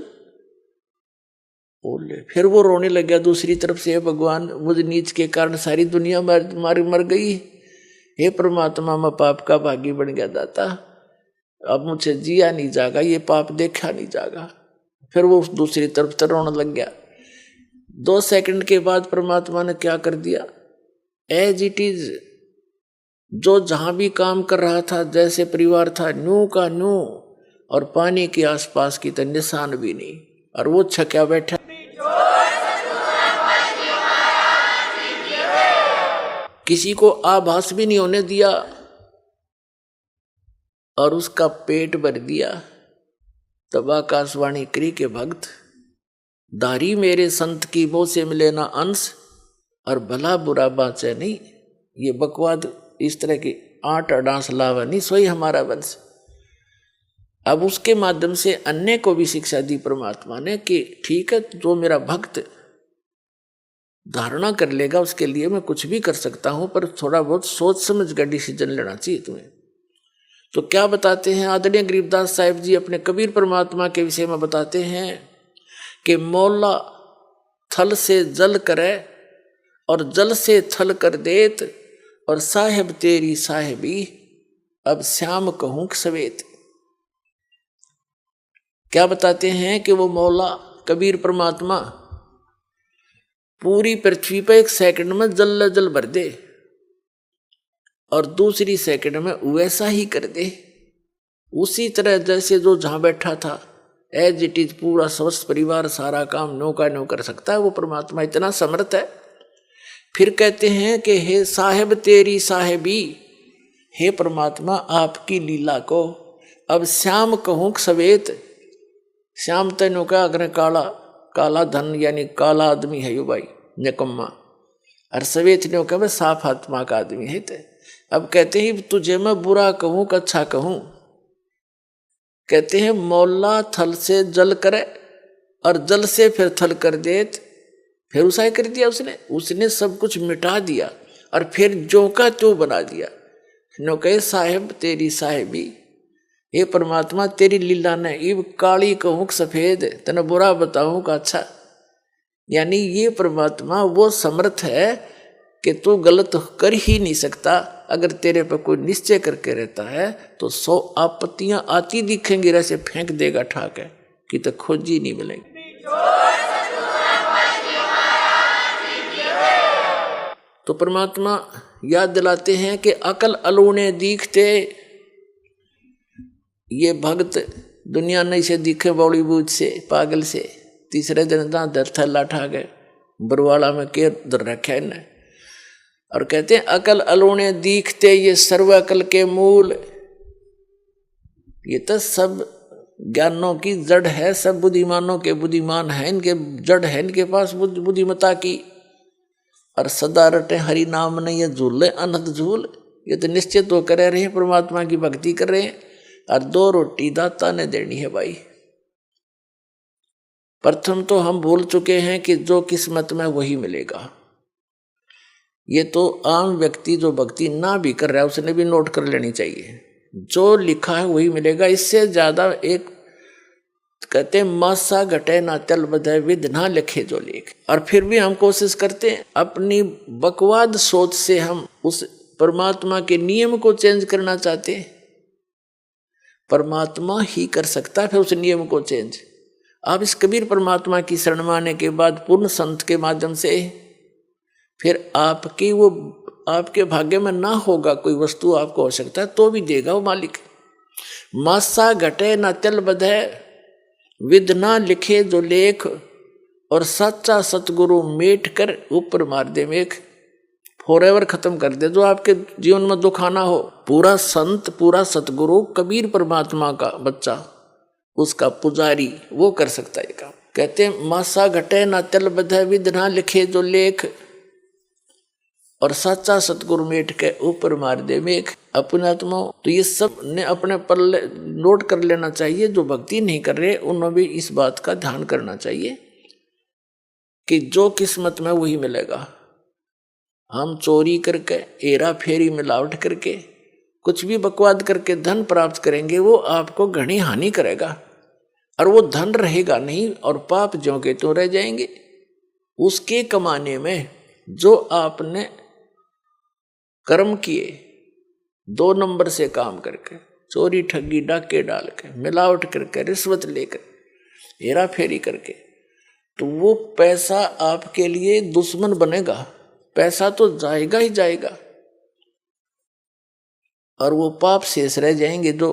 बोले फिर वो रोने लग गया दूसरी तरफ से, भगवान मुझ नीच के कारण सारी दुनिया मर गई, हे परमात्मा मैं पाप का भागी बन गया दाता, अब मुझे जिया नहीं जागा, ये पाप देखा नहीं जागा। फिर वो दूसरी तरफ से रोने लग गया। 2 सेकंड के बाद परमात्मा ने क्या कर दिया, एज इट इज, जो जहां भी काम कर रहा था, जैसे परिवार था, न्यू का न्यू, और पानी के आसपास की तो निशान भी नहीं, और वो छक्या बैठा। किसी को आभास भी नहीं होने दिया और उसका पेट भर दिया। तब आकाशवाणी करी के भक्त, दारी मेरे संत की मोह से मिले ना अंश, और भला बुरा बाँचे नहीं। ये बकवाद इस तरह की आठ अडांस लावा नहीं, सोई हमारा वंश। अब उसके माध्यम से अन्य को भी शिक्षा दी परमात्मा ने कि ठीक है, जो मेरा भक्त धारणा कर लेगा उसके लिए मैं कुछ भी कर सकता हूं, पर थोड़ा बहुत सोच समझ कर डिसीजन लेना चाहिए तुम्हें। तो क्या बताते हैं आदरणीय गरीबदास साहिब जी अपने कबीर परमात्मा के विषय में बताते हैं कि मौला थल से जल करे और जल से थल कर देत, और साहेब तेरी साहेबी अब श्याम कहूं सवेत। क्या बताते हैं कि वो मौला कबीर परमात्मा पूरी पृथ्वी पर 1 सेकंड में जल भर दे और दूसरी सेकंड में वैसा ही कर दे, उसी तरह जैसे जो जहां बैठा था एज इट इज पूरा स्वस्थ परिवार सारा काम नो का नो कर सकता है। वो परमात्मा इतना समर्थ है। फिर कहते हैं कि हे साहेब तेरी साहेबी, हे परमात्मा आपकी लीला को अब श्याम कहूँ सवेत, श्याम तेनों का अगर काला काला धन यानी काला आदमी है यो भाई निकम्मा, और सवेत ने कहा साफ आत्मा का आदमी है। ते अब कहते हैं तुझे मैं बुरा कहूँ कि अच्छा कहूँ, कहते हैं मौला थल से जल करे और जल से फिर थल कर देत, फिर उसाय कर दिया उसने सब कुछ मिटा दिया और फिर जो का त्यों बना दिया। नो कहे साहेब तेरी साहेबी, हे परमात्मा तेरी लीला ने इब काली कहूँ सफेद, तेने बुरा बताऊँ का अच्छा। यानी ये परमात्मा वो समर्थ है कि तू गलत कर ही नहीं सकता। अगर तेरे पर कोई निश्चय करके रहता है तो 100 आपत्तियां आती दिखेंगी, ऐसे फेंक देगा ठाक है कि तो खोजी नहीं मिलेंगी। तो परमात्मा याद दिलाते हैं कि अकल अलूने दिखते, ये भक्त दुनिया नहीं से दिखे बॉलीवुड से पागल से, तीसरे दिन दांत थल्ला ठा गए बरवाड़ा में के दर रखे ने, और कहते हैं अकल अलूने दिखते ये सर्व अकल के मूल। ये तो सब ज्ञानों की जड़ है, सब बुद्धिमानों के बुद्धिमान है, इनके जड़ है इनके पास बुद्धिमता की। और सदा रटे हरि नाम ने ये झूले अनंत झूल, ये तो निश्चित तो कर रहे हैं परमात्मा की भक्ति कर रहे हैं, और 2 रोटी दाता ने देनी है भाई। प्रथम तो हम भूल चुके हैं कि जो किस्मत में वही मिलेगा। ये तो आम व्यक्ति जो भक्ति ना भी कर रहा है उसने भी नोट कर लेनी चाहिए, जो लिखा है वही मिलेगा। इससे ज्यादा एक कहते मासा घटे ना तल बधे विध ना लिखे जो लेख। और फिर भी हम कोशिश करते हैं अपनी बकवाद सोच से हम उस परमात्मा के नियम को चेंज करना चाहते हैं। परमात्मा ही कर सकता है फिर उस नियम को चेंज। आप इस कबीर परमात्मा की शरण में आने के बाद पूर्ण संत के माध्यम से फिर आपकी वो आपके भाग्य में ना होगा कोई वस्तु आपको हो सकता है तो भी देगा वो मालिक। मासा घटे ना तल बधे विद ना लिखे जो लेख, और सच्चा सतगुरु मेट कर ऊपर मार दे मेघ। फॉरएवर खत्म कर दे जो आपके जीवन में दुख आना हो। पूरा संत पूरा सतगुरु कबीर परमात्मा का बच्चा उसका पुजारी वो कर सकता है काम। कहते हैं मासा घटे ना तल बधे विद ना लिखे जो लेख, और सच्चा सतगुरु मेट के ऊपर मार दे मेघ। अपने आत्मा तो ये सब ने अपने पल्ले नोट कर लेना चाहिए। जो भक्ति नहीं कर रहे उन्हें भी इस बात का ध्यान करना चाहिए कि जो किस्मत में वही मिलेगा। हम चोरी करके हेरा फेरी मिलावट करके कुछ भी बकवाद करके धन प्राप्त करेंगे वो आपको घनी हानि करेगा, और वो धन रहेगा नहीं और पाप ज्यों के त्यों रह जाएंगे। उसके कमाने में जो आपने कर्म किए 2 नंबर से काम करके, चोरी ठगी डाके डाल के मिलावट करके रिश्वत लेकर हेरा फेरी करके, तो वो पैसा आपके लिए दुश्मन बनेगा। पैसा तो जाएगा ही जाएगा और वो पाप शेष रह जाएंगे जो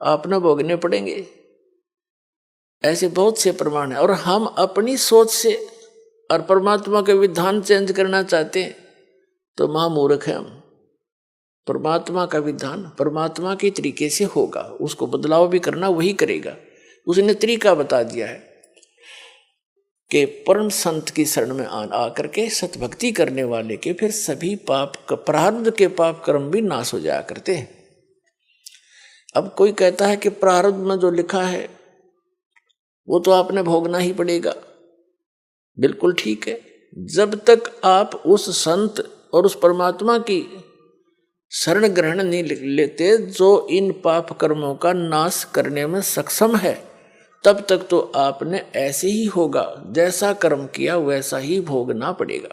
आपने भोगने पड़ेंगे। ऐसे बहुत से प्रमाण है। और हम अपनी सोच से और परमात्मा के विधान चेंज करना चाहते हैं तो महामूर्ख है हम। परमात्मा का विधान परमात्मा के तरीके से होगा, उसको बदलाव भी करना वही करेगा। उसने तरीका बता दिया है कि परम संत की शरण में आ करके सतभक्ति करने वाले के फिर सभी पाप प्रारब्ध के पाप कर्म भी नाश हो जाया करते हैं। अब कोई कहता है कि प्रारब्ध में जो लिखा है वो तो आपने भोगना ही पड़ेगा। बिल्कुल ठीक है, जब तक आप उस संत और उस परमात्मा की शरण ग्रहण नहीं लेते जो इन पाप कर्मों का नाश करने में सक्षम है, तब तक तो आपने ऐसे ही होगा, जैसा कर्म किया वैसा ही भोगना पड़ेगा।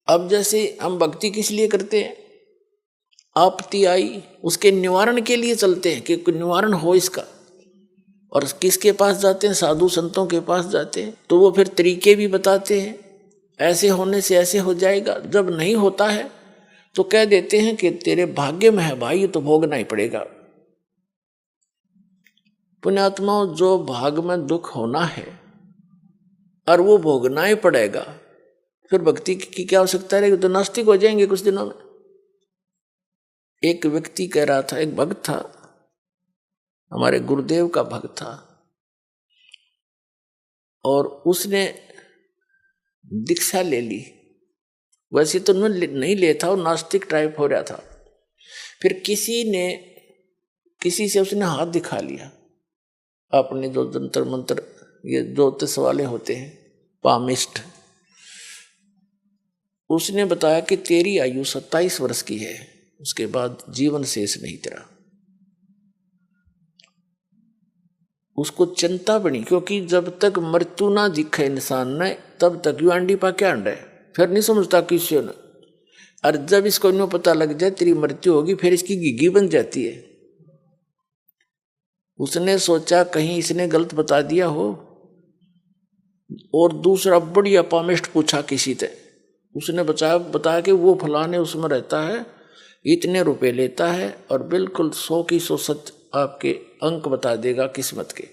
अब जैसे हम भक्ति किस लिए करते हैं, आपत्ति आई उसके निवारण के लिए चलते हैं कि निवारण हो इसका, और किसके पास जाते हैं, साधु संतों के पास जाते हैं, तो वो फिर तरीके भी बताते हैं ऐसे होने से ऐसे हो जाएगा। जब नहीं होता है तो कह देते हैं कि तेरे भाग्य में है भाई, ये तो भोगना ही पड़ेगा। पुण्यात्माओं, जो भाग में दुख होना है और वो भोगना ही पड़ेगा, फिर भक्ति की क्या आवश्यकता रहेगी? तो नास्तिक हो जाएंगे कुछ दिनों में। एक व्यक्ति कह रहा था, एक भक्त था, हमारे गुरुदेव का भक्त था, और उसने दीक्षा ले ली। वैसे तो नहीं लेता, और नास्तिक टाइप हो रहा था। फिर किसी से उसने हाथ दिखा लिया, अपने जो जंतर मंत्र ये ज्योतिष वाले होते हैं, पामिस्ट, उसने बताया कि तेरी आयु 27 वर्ष की है, उसके बाद जीवन शेष नहीं तेरा। उसको चिंता बनी, क्योंकि जब तक मृत्यु ना दिखे इंसान ने तब तक यू अंडी पा क्या अंडा है, फिर नहीं समझता किसी ने। और जब इसको यूँ पता लग जाए तेरी मृत्यु होगी, फिर इसकी घिघी बन जाती है। उसने सोचा कहीं इसने गलत बता दिया हो, और दूसरा बढ़िया पामिस्ट पूछा किसी से, उसने बताया कि वो फलाने उसमें रहता है, इतने रुपए लेता है, और बिल्कुल 100 की 100 सच आपके अंक बता देगा किस्मत के।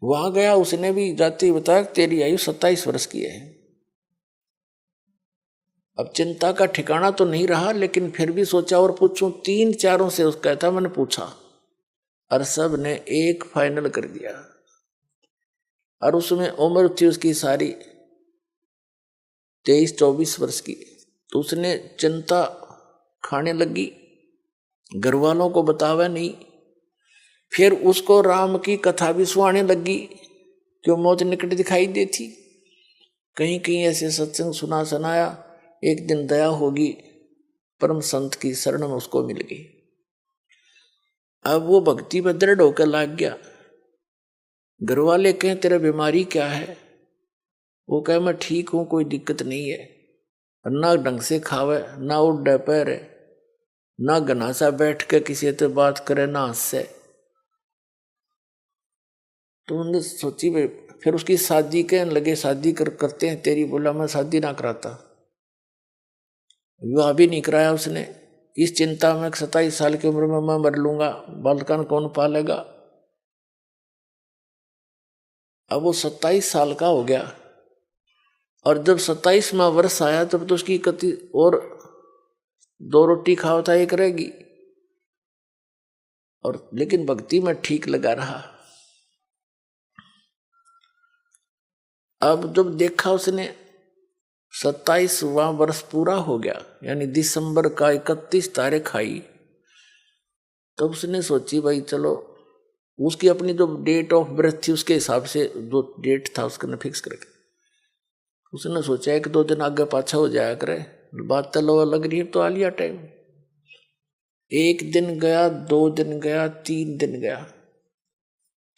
वहां गया, उसने भी जाते ही बताया तेरी आयु 27 वर्ष की है। अब चिंता का ठिकाना तो नहीं रहा, लेकिन फिर भी सोचा और पूछूं, 3-4 से उसका कहता मैंने पूछा, और सब ने एक फाइनल कर दिया। और उसमें उम्र थी उसकी सारी 23-24 वर्ष की। तो उसने चिंता खाने लगी, घर वालों को बतावा नहीं। फिर उसको राम की कथा भी सुनाने लगी, क्यों मौत निकट दिखाई देती। कहीं कहीं ऐसे सत्संग सुनाया। एक दिन दया होगी, परम संत की शरण में उसको मिल गई। अब वो भक्ति में दृढ़ होकर लाग गया। घर वाले कहें तेरा बीमारी क्या है, वो कहे मैं ठीक हूं, कोई दिक्कत नहीं है। ना ढंग से खावे, ना उठ पैर, ना घनासा बैठ के किसी से बात करे, ना हंसे। तो उन्होंने सोची भाई, फिर उसकी शादी कहने लगे, शादी करते हैं तेरी। बोला मैं शादी ना कराता, विवाह भी नहीं कराया उसने। इस चिंता में 27 साल की उम्र में मैं मर लूंगा, बालकन कौन पालेगा। अब वो 27 साल का हो गया, और जब 27वां वर्ष आया तब तो उसकी कति और 2 रोटी खाओ था, एक रहेगी। और लेकिन भक्ति में ठीक लगा रहा। अब जब देखा उसने 27वां वर्ष पूरा हो गया, यानी दिसंबर का 31 तारीख आई, तब उसने सोची भाई चलो, उसकी अपनी जो डेट ऑफ बर्थ थी उसके हिसाब से जो डेट था उसने फिक्स करके उसने सोचा 1-2 दिन आगे पाछा हो जाया करे, बात तो लग रही है तो आ लिया टाइम। 1 दिन गया, 2 दिन गया, 3 दिन गया,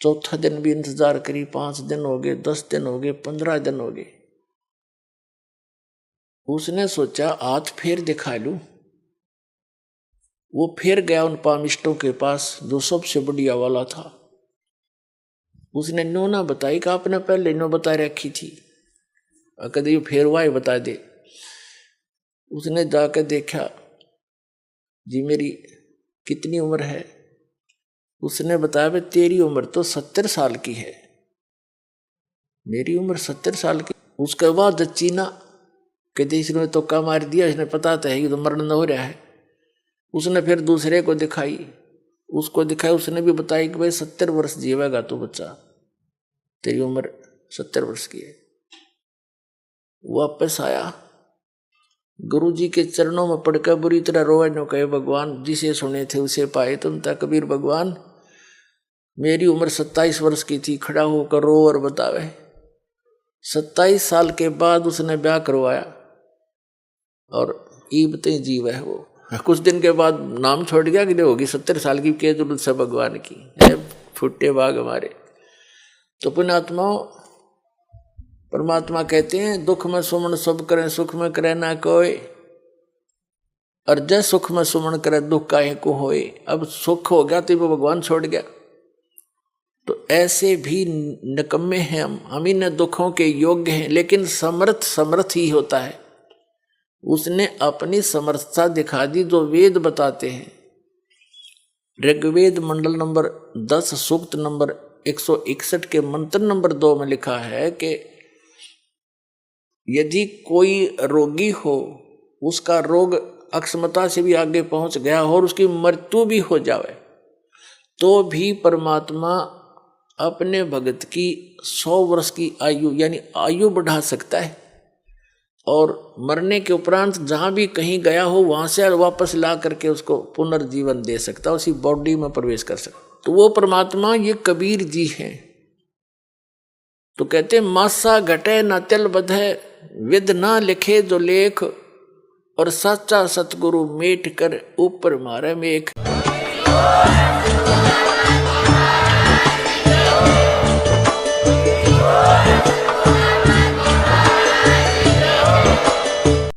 चौथा दिन भी इंतजार करी, 5 दिन हो गए, 10 दिन हो गए, 15 दिन हो गए। उसने सोचा हाथ फेर दिखा लूं। वो फिर गया उन पामिस्टों के पास जो सबसे बढ़िया वाला था। उसने नो ना बताई कि आपने पहले नो बता रखी थी, कभी फिर वाई बता दे। उसने जाकर देखा, जी मेरी कितनी उम्र है। उसने बताया भाई तेरी उम्र तो 70 साल की है। मेरी उम्र 70 साल की। उसके बाद चीना कहते इसने तो का मार दिया, इसने पता तो है कि तो मरण हो रहा है। उसने फिर दूसरे को दिखाई, उसको दिखाई, उसने भी बताया कि भाई 70 वर्ष जीवेगा तू बच्चा, तेरी उम्र 70 वर्ष की है। वापस आया, गुरुजी के चरणों में पड़कर बुरी तरह रोए, नो कहे भगवान जिसे सुने थे उसे पाए तुम था। कबीर भगवान मेरी उम्र 27 वर्ष की थी, खड़ा होकर रो और बतावे। 27 साल के बाद उसने ब्याह करवाया, और ईबते जीव है वो। कुछ दिन के बाद नाम छोड़ गया कि होगी 70 साल की, के जरूरत से भगवान की फुट्टे बाग हमारे। तो पुण्यात्माओं, परमात्मा कहते हैं दुख में सुमन सब करें, सुख में करे ना कोई, और जय सुख में सुमन करे दुख काहे को होए। अब सुख हो गया तो वो भगवान छोड़ गया। तो ऐसे भी निकम्मे हैं हम इन दुखों के योग्य हैं, लेकिन समर्थ ही होता है। उसने अपनी समर्थता दिखा दी जो वेद बताते हैं। ऋग्वेद मंडल नंबर 10 सूक्त नंबर 161 के मंत्र नंबर 2 में लिखा है कि यदि कोई रोगी हो, उसका रोग अक्षमता से भी आगे पहुंच गया हो और उसकी मृत्यु भी हो जावे तो भी परमात्मा अपने भगत की 100 वर्ष की आयु यानी आयु बढ़ा सकता है और मरने के उपरांत जहाँ भी कहीं गया हो वहाँ से वापस ला करके उसको पुनर्जीवन दे सकता, उसी बॉडी में प्रवेश कर सकता। तो वो परमात्मा ये कबीर जी हैं। तो कहते मासा घटे न तिल बधे विद ना लिखे जो लेख और सच्चा सतगुरु मेट कर ऊपर मारे मेघ।